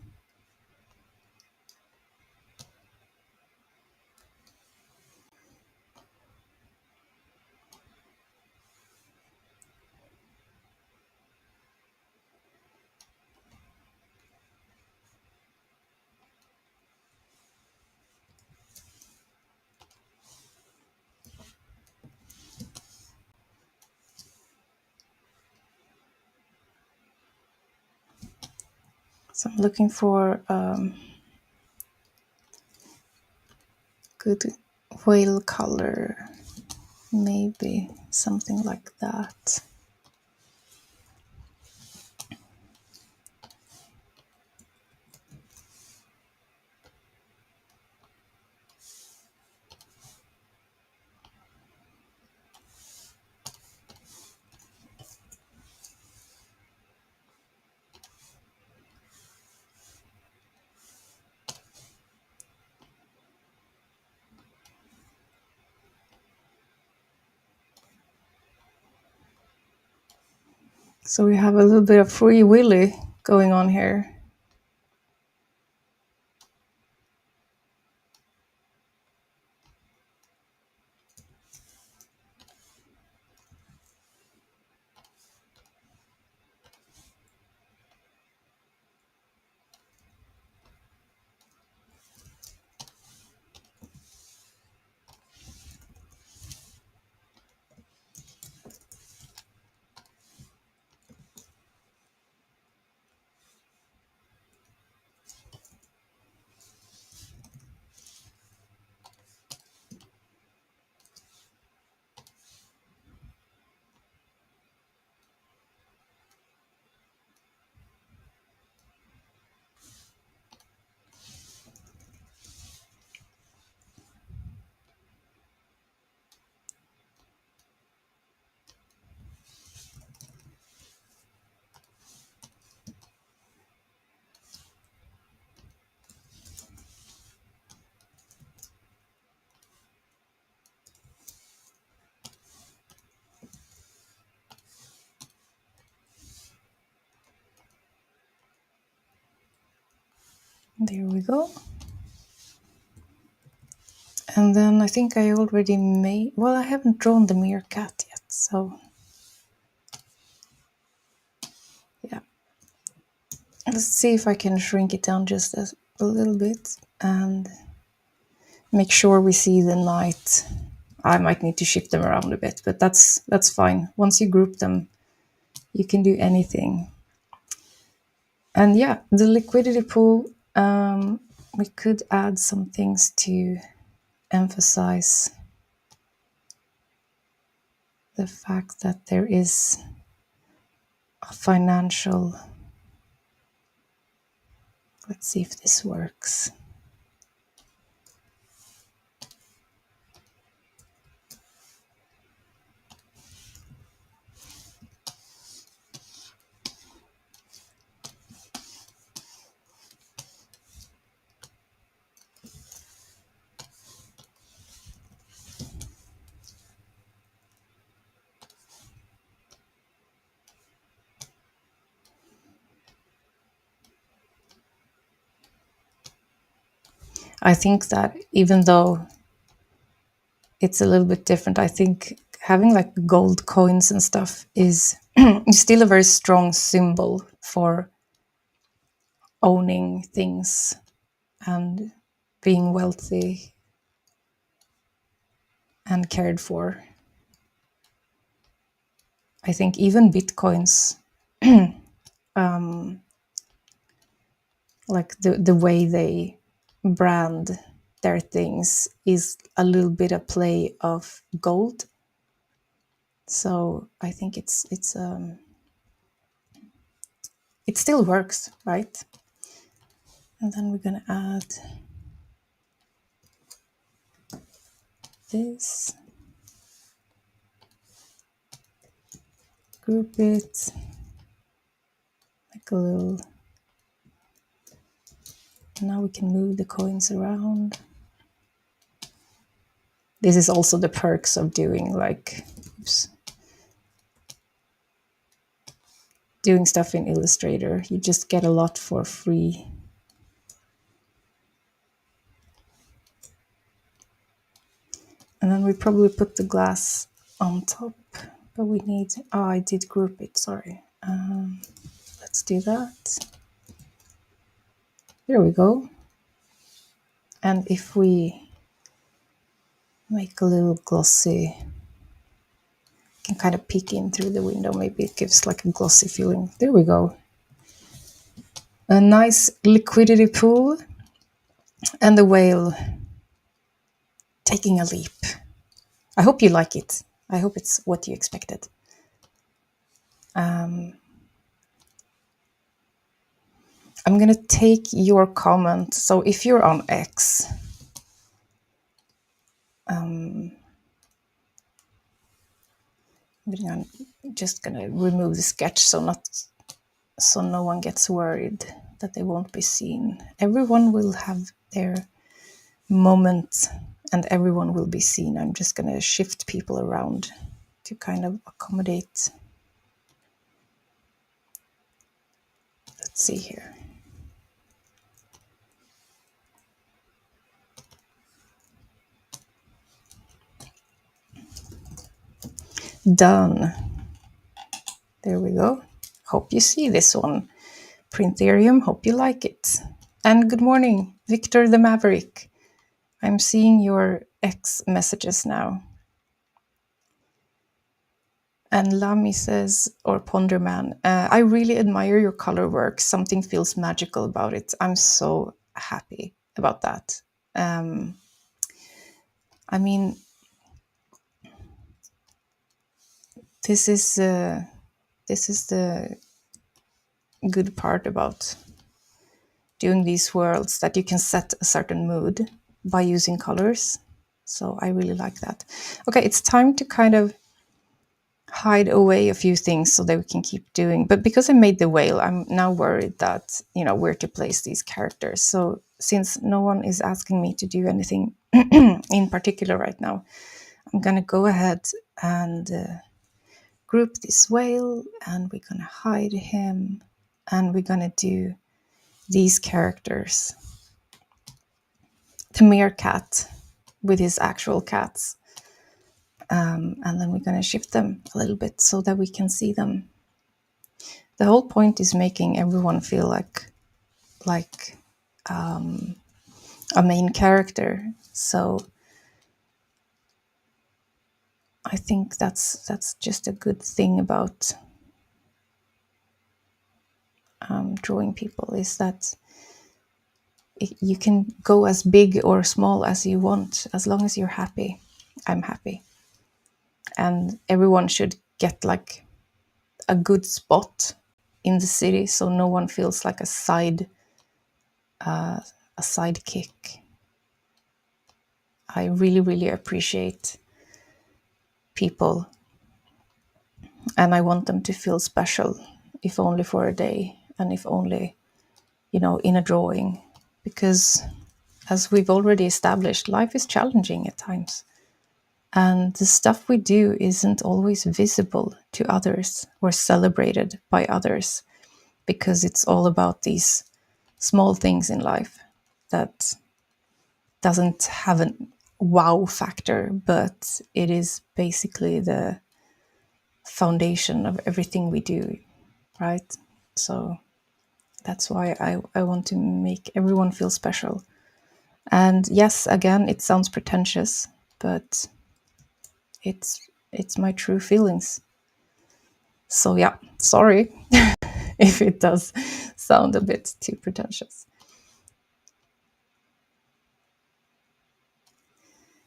So I'm looking for good whale color, maybe something like that. So we have a little bit of free willy going on here. There we go. And then I think I already made, well, I haven't drawn the meerkat yet, so yeah. Let's see if I can shrink it down just a little bit and make sure we see the night. I might need to shift them around a bit, but that's fine. Once you group them, you can do anything. And yeah, the liquidity pool, we could add some things to emphasize the fact that there is a financial. Let's see if this works. I think that even though it's a little bit different, I think having like gold coins and stuff is still a very strong symbol for owning things and being wealthy and cared for. I think even bitcoins, like the way they brand their things is a little bit a play of gold. So I think it still works, right? And then we're gonna add this, group it, like a little. Now we can move the coins around. This is also the perks of doing like, oops, doing stuff in Illustrator. You just get a lot for free. And then we probably put the glass on top, but we need, oh, I did group it, sorry. Let's do that. There we go. And if we make a little glossy, can kind of peek in through the window, maybe it gives like a glossy feeling. There we go. a nice liquidity pool, and the whale taking a leap. I hope you like it. I hope it's what you expected. I'm going to take your comment. So if you're on X, I'm just going to remove the sketch so no one gets worried that they won't be seen. Everyone will have their moment and everyone will be seen. I'm just going to shift people around to kind of accommodate. Let's see here. Done. There we go. Hope you see this one. Printherium, hope you like it. And good morning, Victor the Maverick. I'm seeing your X messages now. And Lami says, or Ponderman, I really admire your color work. Something feels magical about it. I'm so happy about that. I mean, this is the good part about doing these worlds, that you can set a certain mood by using colors. So I really like that. Okay, it's time to kind of hide away a few things so that we can keep doing. But because I made the whale, I'm now worried that, where to place these characters. So since no one is asking me to do anything in particular right now, I'm going to go ahead and group this whale, and we're going to hide him, and we're going to do these characters. The meerkat with his actual cats. And then we're going to shift them a little bit so that we can see them. The whole point is making everyone feel like a main character. So I think that's just a good thing about drawing people, is that you can go as big or small as you want, as long as you're happy. I'm happy. And everyone should get like a good spot in the city, so no one feels like a sidekick. I really, really appreciate people, and I want them to feel special, if only for a day, and if only, in a drawing, because as we've already established, life is challenging at times. And the stuff we do isn't always visible to others or celebrated by others, because it's all about these small things in life that doesn't have a wow factor, but it is basically the foundation of everything we do, right? So that's why I want to make everyone feel special. And yes, again, it sounds pretentious, but it's my true feelings. So yeah, sorry if it does sound a bit too pretentious.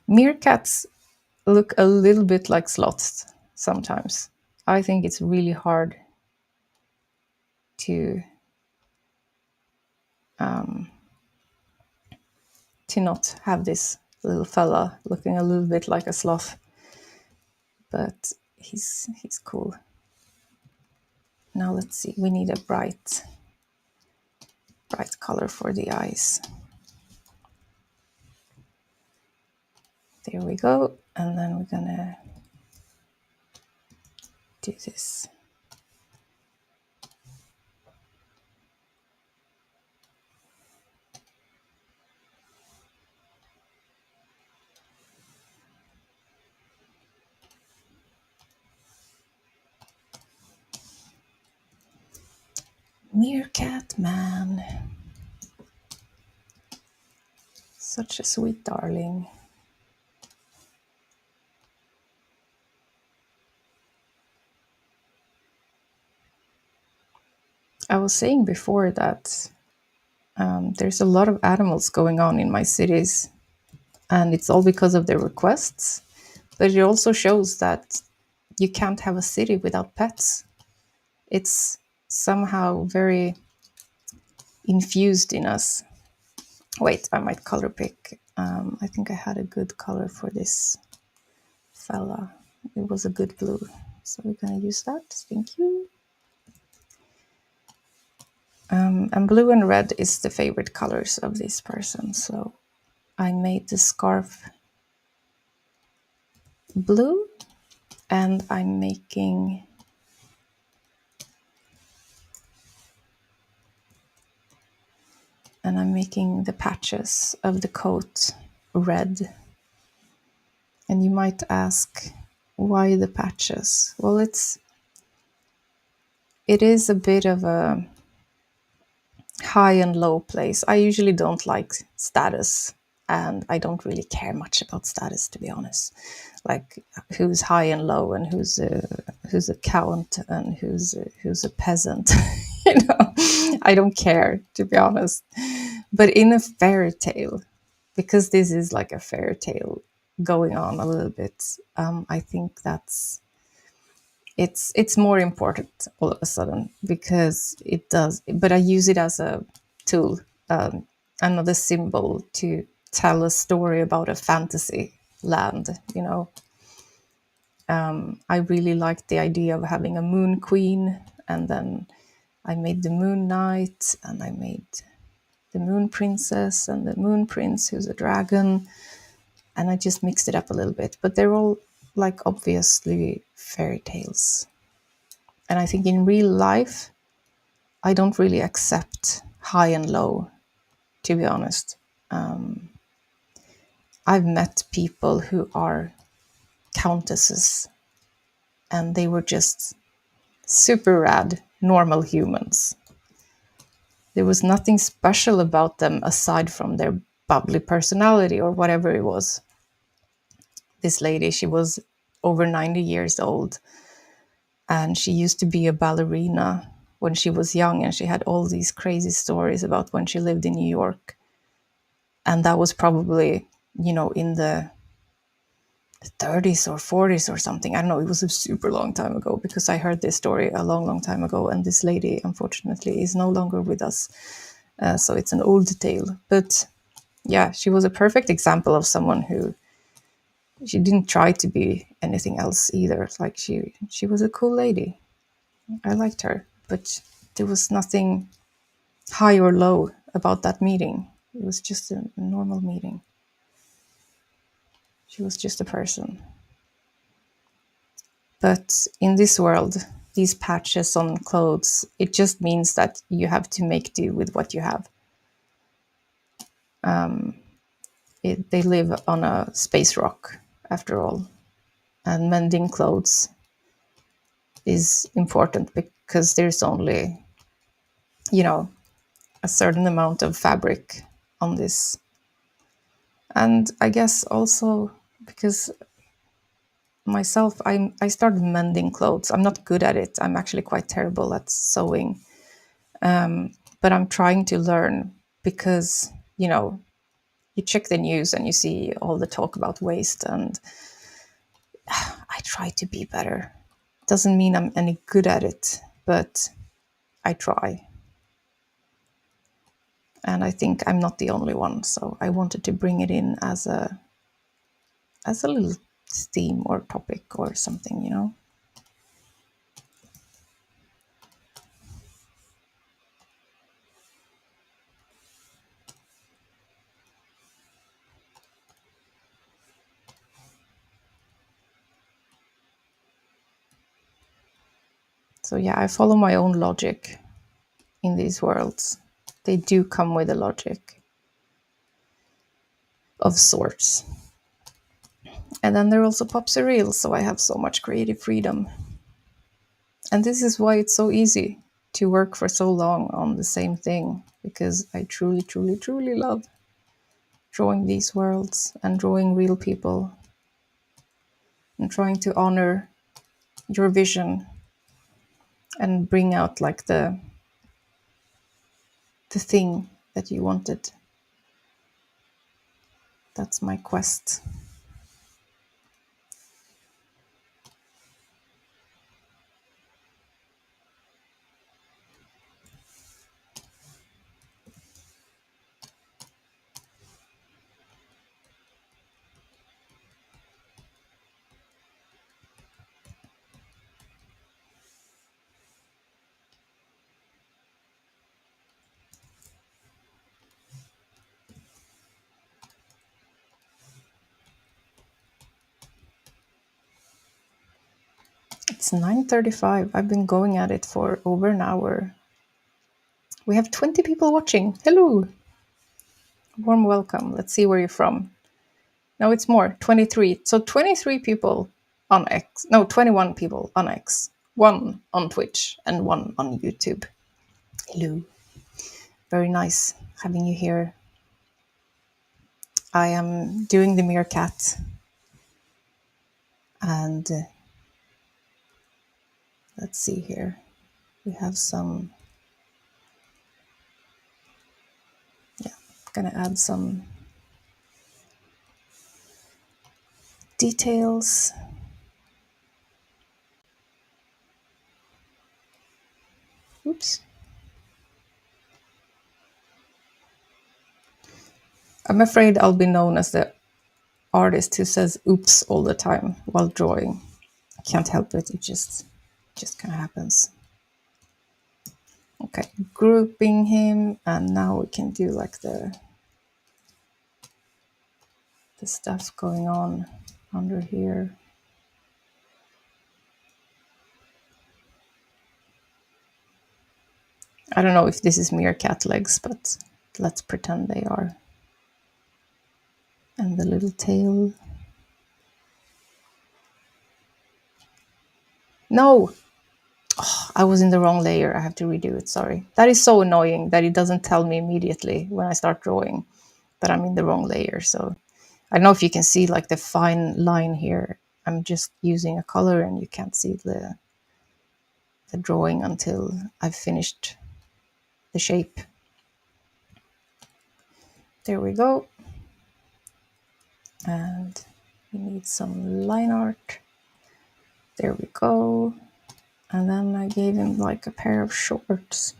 Meerkats look a little bit like sloths sometimes. I think it's really hard to not have this little fella looking a little bit like a sloth, but he's cool. Now let's see, we need a bright color for the eyes. There we go. And then we're gonna do this. Meerkat man. Such a sweet darling. I was saying before that there's a lot of animals going on in my cities, and it's all because of their requests. But it also shows that you can't have a city without pets. It's somehow very infused in us. Wait, I might color pick. I think I had a good color for this fella. It was a good blue. So we're going to use that. Thank you. And blue and red is the favorite colors of this person. So I made the scarf blue, and I'm making the patches of the coat red. And you might ask, why the patches? Well, it is a bit of a high and low place. I usually don't like status, and I don't really care much about status, to be honest. Like who's high and low, and who's a count, and who's a peasant. I don't care, to be honest. But in a fairy tale, because this is like a fairy tale going on a little bit, I think it's more important all of a sudden, because it does, but I use it as a tool, another symbol to tell a story about a fantasy land. I really liked the idea of having a moon queen, and then I made the moon knight, and I made the moon princess and the moon prince who's a dragon, and I just mixed it up a little bit, but they're all like obviously fairy tales. And I think in real life, I don't really accept high and low, to be honest. I've met people who are countesses, and they were just super rad, normal humans. There was nothing special about them aside from their bubbly personality or whatever it was. This lady, she was over 90 years old, and she used to be a ballerina when she was young, and she had all these crazy stories about when she lived in New York. And that was probably, in the 30s or 40s or something. I don't know. It was a super long time ago, because I heard this story a long, long time ago. And this lady, unfortunately, is no longer with us. So it's an old tale. But yeah, she was a perfect example of someone who she didn't try to be anything else either. Like she was a cool lady. I liked her, but there was nothing high or low about that meeting. It was just a normal meeting. She was just a person. But in this world, these patches on clothes, it just means that you have to make do with what you have. They live on a space rock, after all. And mending clothes is important because there's only, a certain amount of fabric on this. And I guess also because myself, I started mending clothes. I'm not good at it. I'm actually quite terrible at sewing. But I'm trying to learn because, you check the news and you see all the talk about waste, and I try to be better. Doesn't mean I'm any good at it, but I try. And I think I'm not the only one, so I wanted to bring it in as a little theme or topic or something. So yeah, I follow my own logic in these worlds. They do come with a logic of sorts. And then there are also pop surreal, so I have so much creative freedom. And this is why it's so easy to work for so long on the same thing, because I truly, truly, truly love drawing these worlds and drawing real people and trying to honor your vision and bring out like the the thing that you wanted. That's my quest. It's 9:35. I've been going at it for over an hour. We have 20 people watching. Hello. Warm welcome. Let's see where you're from. No, it's more. 23. So 23 people on X. No, 21 people on X. One on Twitch and one on YouTube. Hello. Very nice having you here. I am doing the meerkat. And let's see here. We have some. Yeah, gonna add some details. Oops. I'm afraid I'll be known as the artist who says oops all the time while drawing. I can't help it. It just kind of happens. Okay, grouping him, and now we can do like the stuff going on under here. I don't know if this is meerkat legs, but let's pretend they are. And the little tail. No! Oh, I was in the wrong layer. I have to redo it, sorry. That is so annoying that it doesn't tell me immediately when I start drawing that I'm in the wrong layer. So I don't know if you can see like the fine line here. I'm just using a color and you can't see the drawing until I've finished the shape. There we go. And we need some line art. There we go. And then I gave him like a pair of shorts.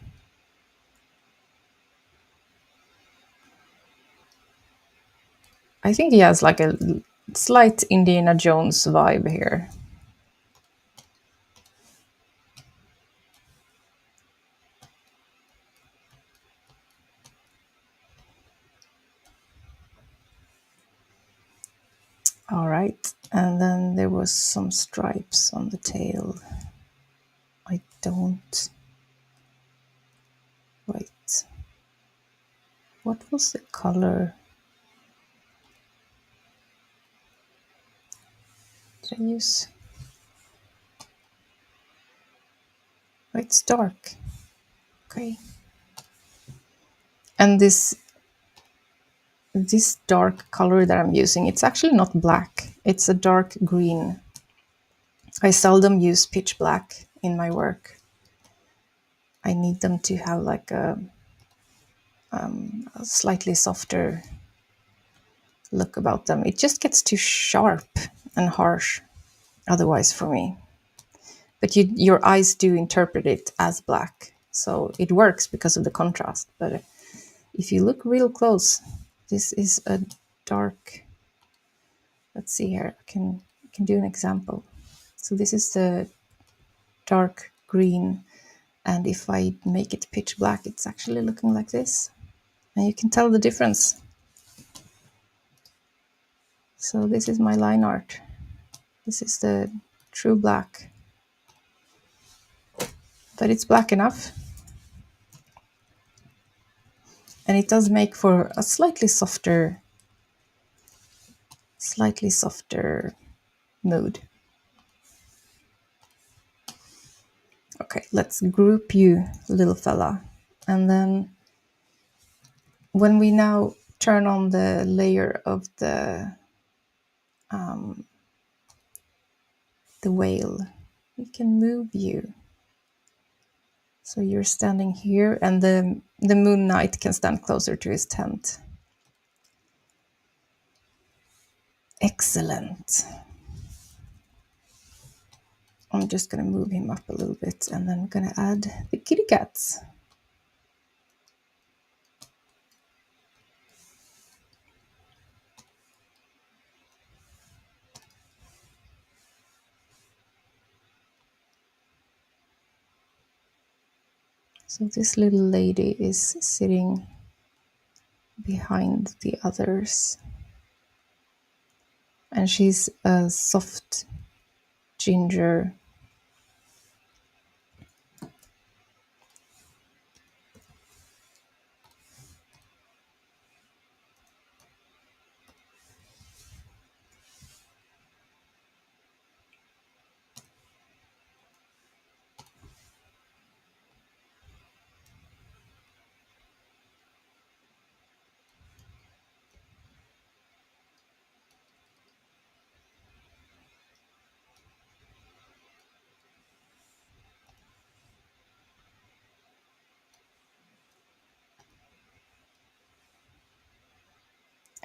I think he has like a slight Indiana Jones vibe here. All right, and then there was some stripes on the tail. I don't... Wait. What was the color? Did I use... Oh, it's dark. Okay. And this dark color that I'm using, it's actually not black. It's a dark green. I seldom use pitch black in my work. I need them to have like a slightly softer look about them. It just gets too sharp and harsh otherwise for me. But your eyes do interpret it as black. So it works because of the contrast. But if you look real close, this is a dark... Let's see here. I can do an example. So this is the dark green. And if I make it pitch black, it's actually looking like this. And you can tell the difference. So this is my line art. This is the true black. But it's black enough. And it does make for a slightly softer mood. Okay, let's group you, little fella. And then when we now turn on the layer of the whale, we can move you. So you're standing here, and the Moon Knight can stand closer to his tent. Excellent. I'm just going to move him up a little bit and then going to add the kitty cats. So this little lady is sitting behind the others. And she's a soft ginger.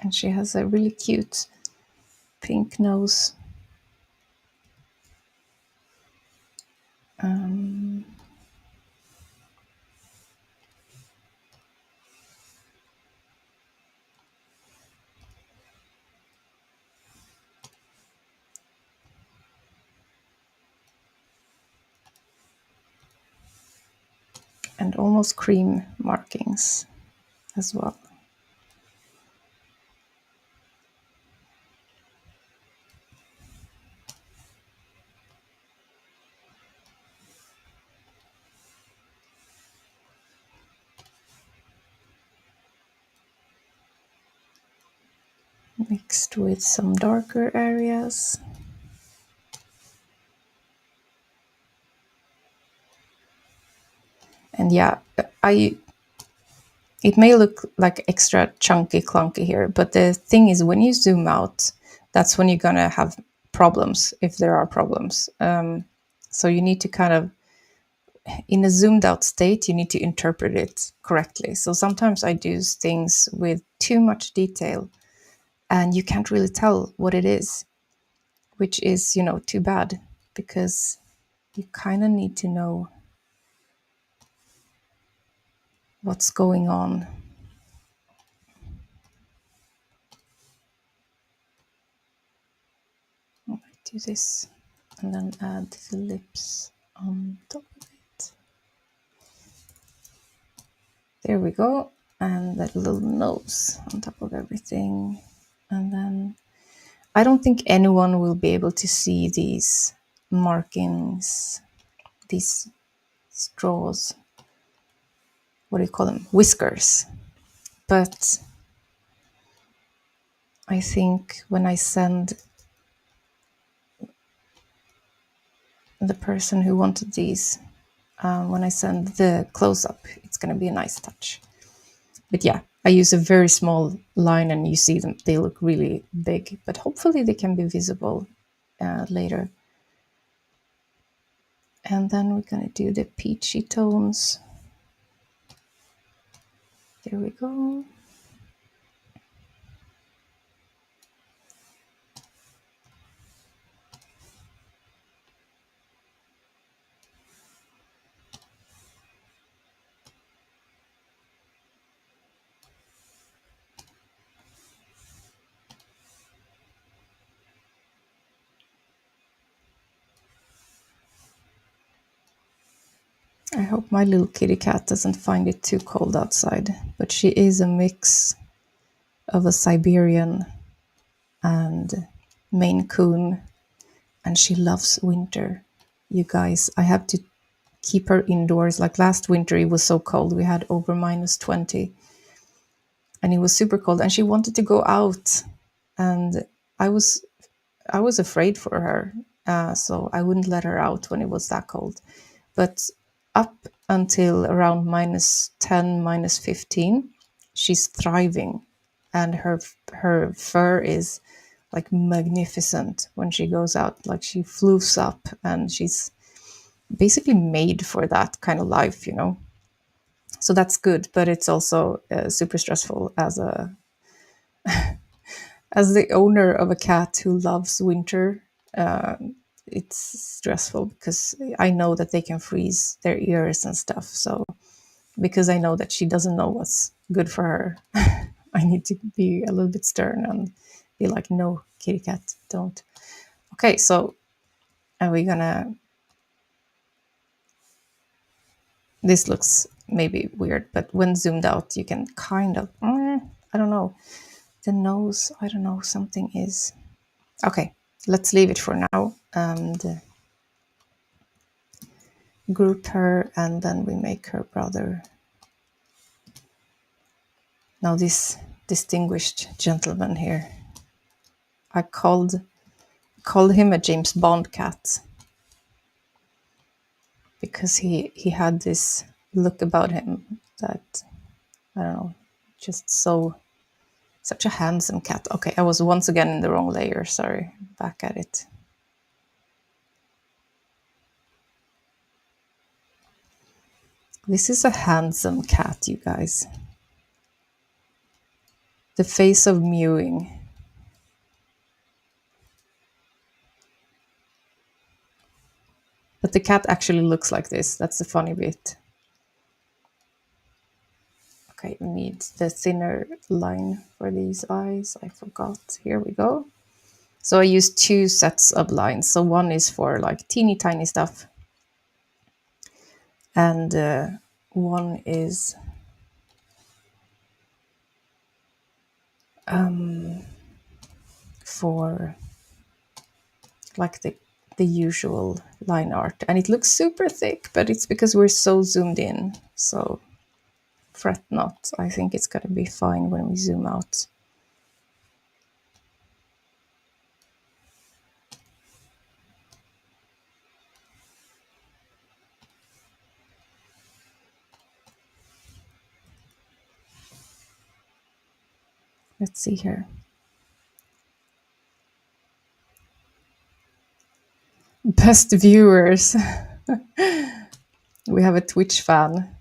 And she has a really cute pink nose. Um, and almost cream markings as well. Mixed with some darker areas. And yeah, I it may look like extra chunky clunky here, but the thing is when you zoom out, that's when you're gonna have problems, if there are problems. So you need to kind of, in a zoomed out state, you need to interpret it correctly. So sometimes I do things with too much detail and you can't really tell what it is, which is, too bad, because you kind of need to know what's going on. I'll do this and then add the lips on top of it. There we go. And that little nose on top of everything. And then I don't think anyone will be able to see these markings, these straws. What do you call them? Whiskers. But I think when I send the person who wanted these, when I send the close up, it's going to be a nice touch. But yeah, I use a very small line and you see them, they look really big, but hopefully they can be visible later. And then we're going to do the peachy tones. There we go. I hope my little kitty cat doesn't find it too cold outside, but she is a mix of a Siberian and Maine Coon, and she loves winter. You guys, I have to keep her indoors. Like last winter, it was so cold. We had over -20 and it was super cold and she wanted to go out. And I was afraid for her. So I wouldn't let her out when it was that cold. But up until around -10, -15, she's thriving, and her fur is like magnificent when she goes out. Like she floofs up, and she's basically made for that kind of life. So that's good, but it's also super stressful as the owner of a cat who loves winter. Uh, it's stressful because I know that they can freeze their ears and stuff. So because I know that she doesn't know what's good for her, I need to be a little bit stern and be like, no, kitty cat, don't. Okay, so are we gonna. This looks maybe weird, but when zoomed out, you can kind of. I don't know. The nose, I don't know, something is. Okay, let's leave it for now and group her, and then we make her brother. Now, this distinguished gentleman here, I called him a James Bond cat because he had this look about him that, I don't know, just so such a handsome cat. Okay, I was once again in the wrong layer. Sorry, back at it. This is a handsome cat, you guys. The face of mewing. But the cat actually looks like this. That's the funny bit. Okay, we need the thinner line for these eyes. I forgot. Here we go. So I use two sets of lines. So one is for like teeny tiny stuff, and one is for like the usual line art. And it looks super thick, but it's because we're so zoomed in. So fret not. I think it's gonna be fine when we zoom out. Let's see here. Best viewers. We have a Twitch fan.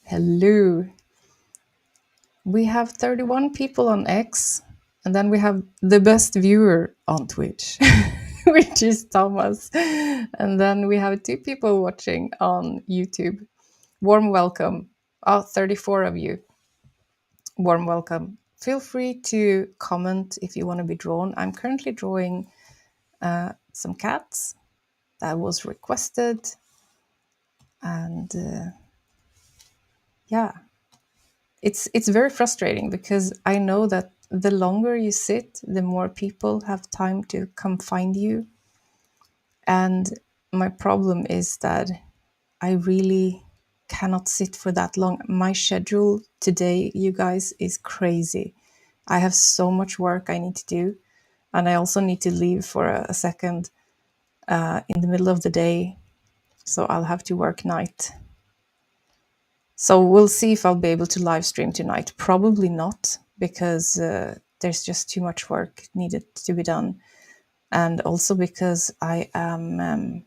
Hello. We have 31 people on X, and then we have the best viewer on Twitch, which is Thomas. And then we have 2 people watching on YouTube. Warm welcome. Oh, 34 of you. Warm welcome. Feel free to comment if you want to be drawn. I'm currently drawing some cats that was requested. And yeah, it's very frustrating because I know that the longer you sit, the more people have time to come find you. And my problem is that I really cannot sit for that long. My schedule today, you guys, is crazy. I have so much work I need to do. And I also need to leave for a second in the middle of the day. So I'll have to work night. So we'll see if I'll be able to live stream tonight. Probably not, because there's just too much work needed to be done. And also because I am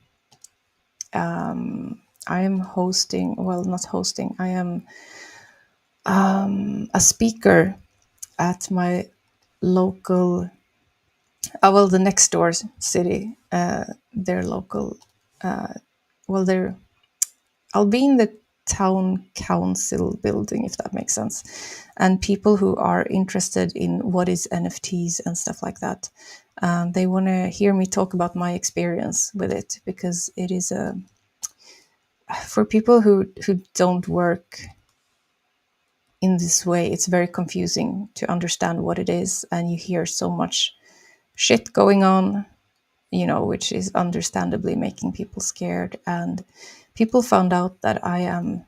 hosting, well, not hosting, I am a speaker at my local, well, the next door city, their local, well, they're, I'll be in the town council building, if that makes sense. And people who are interested in what is NFTs and stuff like that, they want to hear me talk about my experience with it, because it is for people who don't work in this way, it's very confusing to understand what it is, and you hear so much shit going on, which is understandably making people scared. And people found out that I am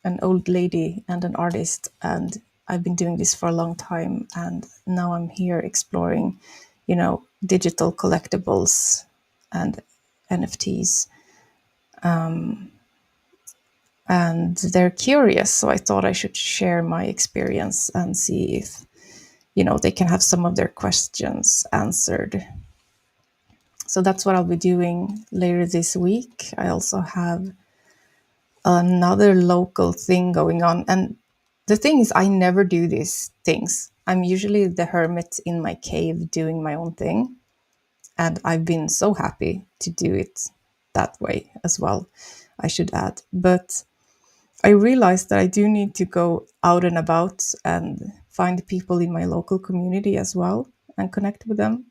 an old lady and an artist, and I've been doing this for a long time, and now I'm here exploring, digital collectibles and NFTs. And they're curious, so I thought I should share my experience and see if, they can have some of their questions answered. So that's what I'll be doing later this week. I also have another local thing going on. And the thing is, I never do these things. I'm usually the hermit in my cave doing my own thing. And I've been so happy to do it that way as well, I should add. But I realized that I do need to go out and about and find people in my local community as well and connect with them.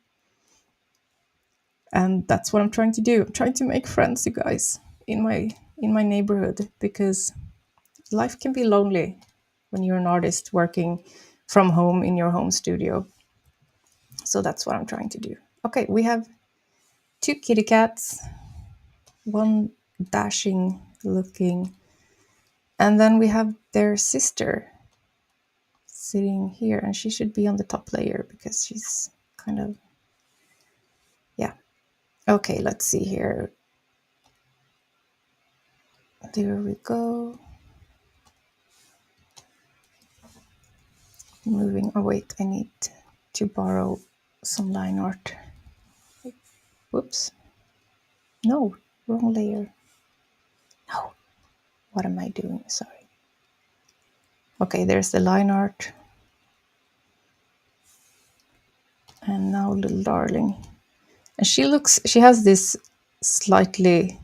And that's what I'm trying to do. I'm trying to make friends, you guys, in my neighborhood, because life can be lonely when you're an artist working from home in your home studio. So that's what I'm trying to do. Okay, we have two kitty cats, one dashing looking, and then we have their sister sitting here, and she should be on the top layer because she's kind of, yeah. Okay, let's see here. There we go. Moving. Oh, wait, I need to borrow some line art. Whoops. No, wrong layer. No, what am I doing? Sorry. Okay, there's the line art. And now little darling. And she has this slightly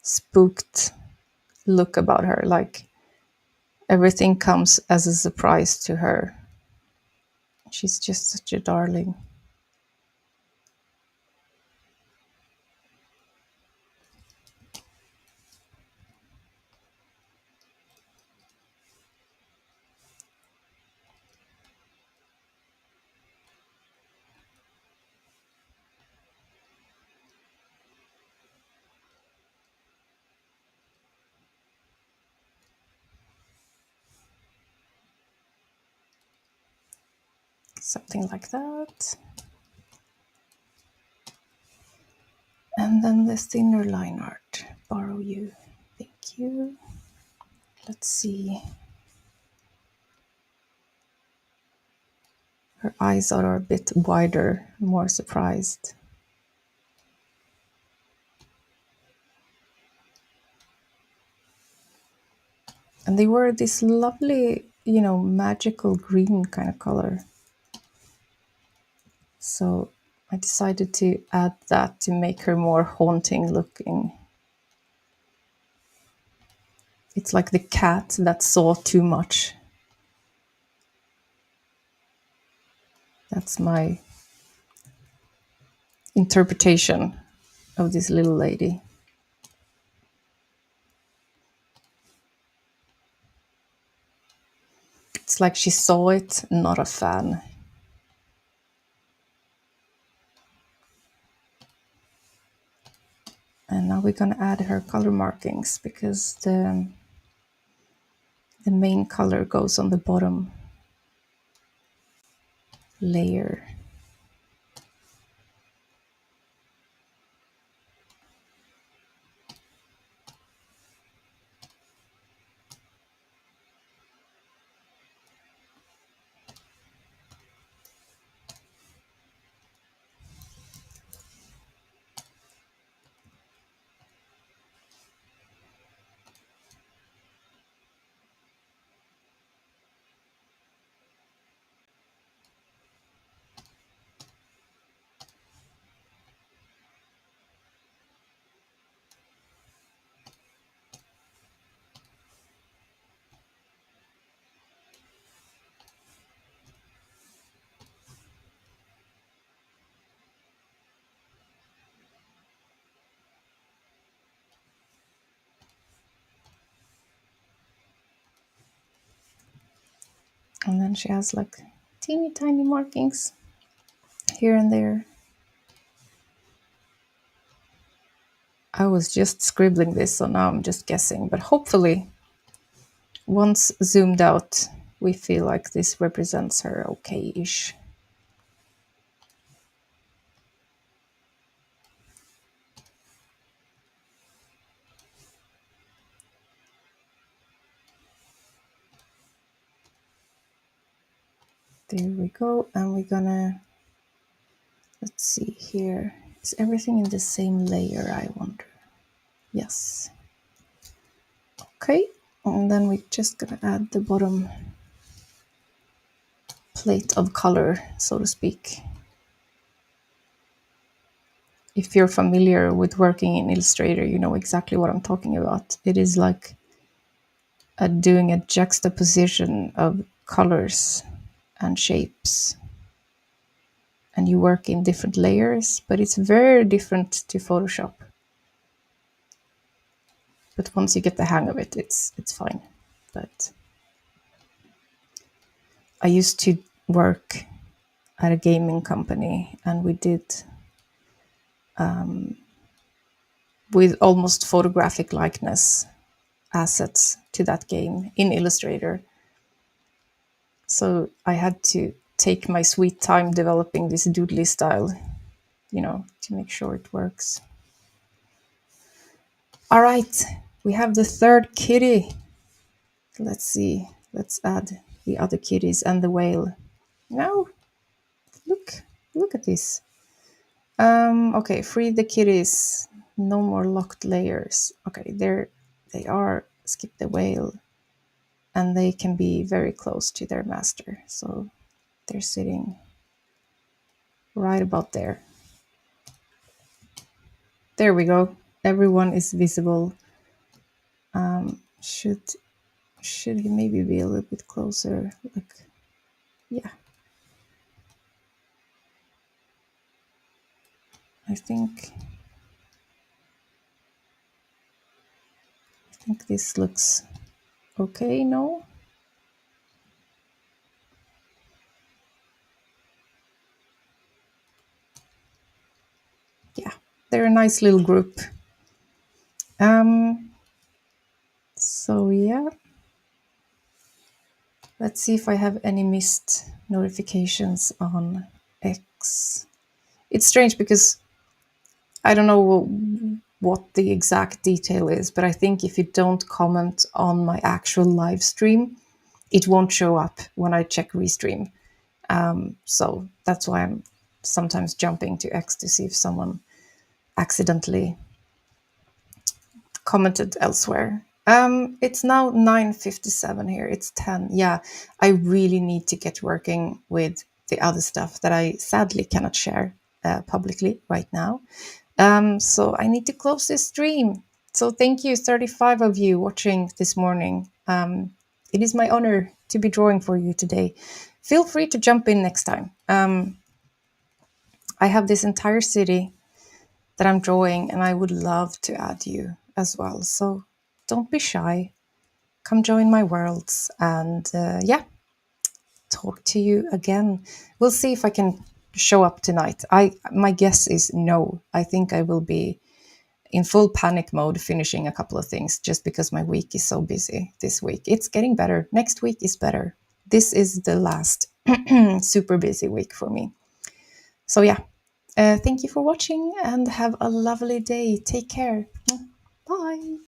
spooked look about her, like everything comes as a surprise to her. She's just such a darling. Something like that. And then the thinner line art. Borrow you. Thank you. Let's see. Her eyes are a bit wider, more surprised. And they were this lovely, magical green kind of color. So I decided to add that to make her more haunting looking. It's like the cat that saw too much. That's my interpretation of this little lady. It's like she saw it, not a fan. And now we're going to add her color markings because the main color goes on the bottom layer. And then she has like teeny tiny markings here and there. I was just scribbling this, so now I'm just guessing. But hopefully, once zoomed out, we feel like this represents her okay-ish. There we go. And we're gonna, let's see here. Is everything in the same layer, I wonder? Yes. Okay, and then we're just gonna add the bottom plate of color, so to speak. If you're familiar with working in Illustrator, you know exactly what I'm talking about. It is like doing a juxtaposition of colors and shapes. And you work in different layers, but it's very different to Photoshop. But once you get the hang of it, it's fine. But I used to work at a gaming company, and we did with almost photographic likeness assets to that game in Illustrator. So I had to take my sweet time developing this doodly style, to make sure it works. All right, we have the third kitty. Let's see. Let's add the other kitties and the whale. No, look at this. Okay, free the kitties. No more locked layers. Okay, there they are. Skip the whale. And they can be very close to their master. So they're sitting right about there. There we go. Everyone is visible. Should he maybe be a little bit closer? Like, yeah. I think this looks okay. No. Yeah, they're a nice little group. So yeah, let's see if I have any missed notifications on X. It's strange because I don't know what the exact detail is, but I think if you don't comment on my actual live stream, it won't show up when I check Restream. So that's why I'm sometimes jumping to X to see if someone accidentally commented elsewhere. It's now 9:57 here. It's 10. Yeah, I really need to get working with the other stuff that I sadly cannot share publicly right now. So I need to close this stream. So thank you, 35 of you watching this morning. It is my honor to be drawing for you today. Feel free to jump in next time. I have this entire city that I'm drawing, and I would love to add you as well. So don't be shy. Come join my worlds, and yeah, talk to you again. We'll see if I can show up tonight. My guess is no. I think I will be in full panic mode finishing a couple of things just because my week is so busy this week. It's getting better. Next week is better. This is the last super busy week for me. So yeah, thank you for watching and have a lovely day. Take care. Bye.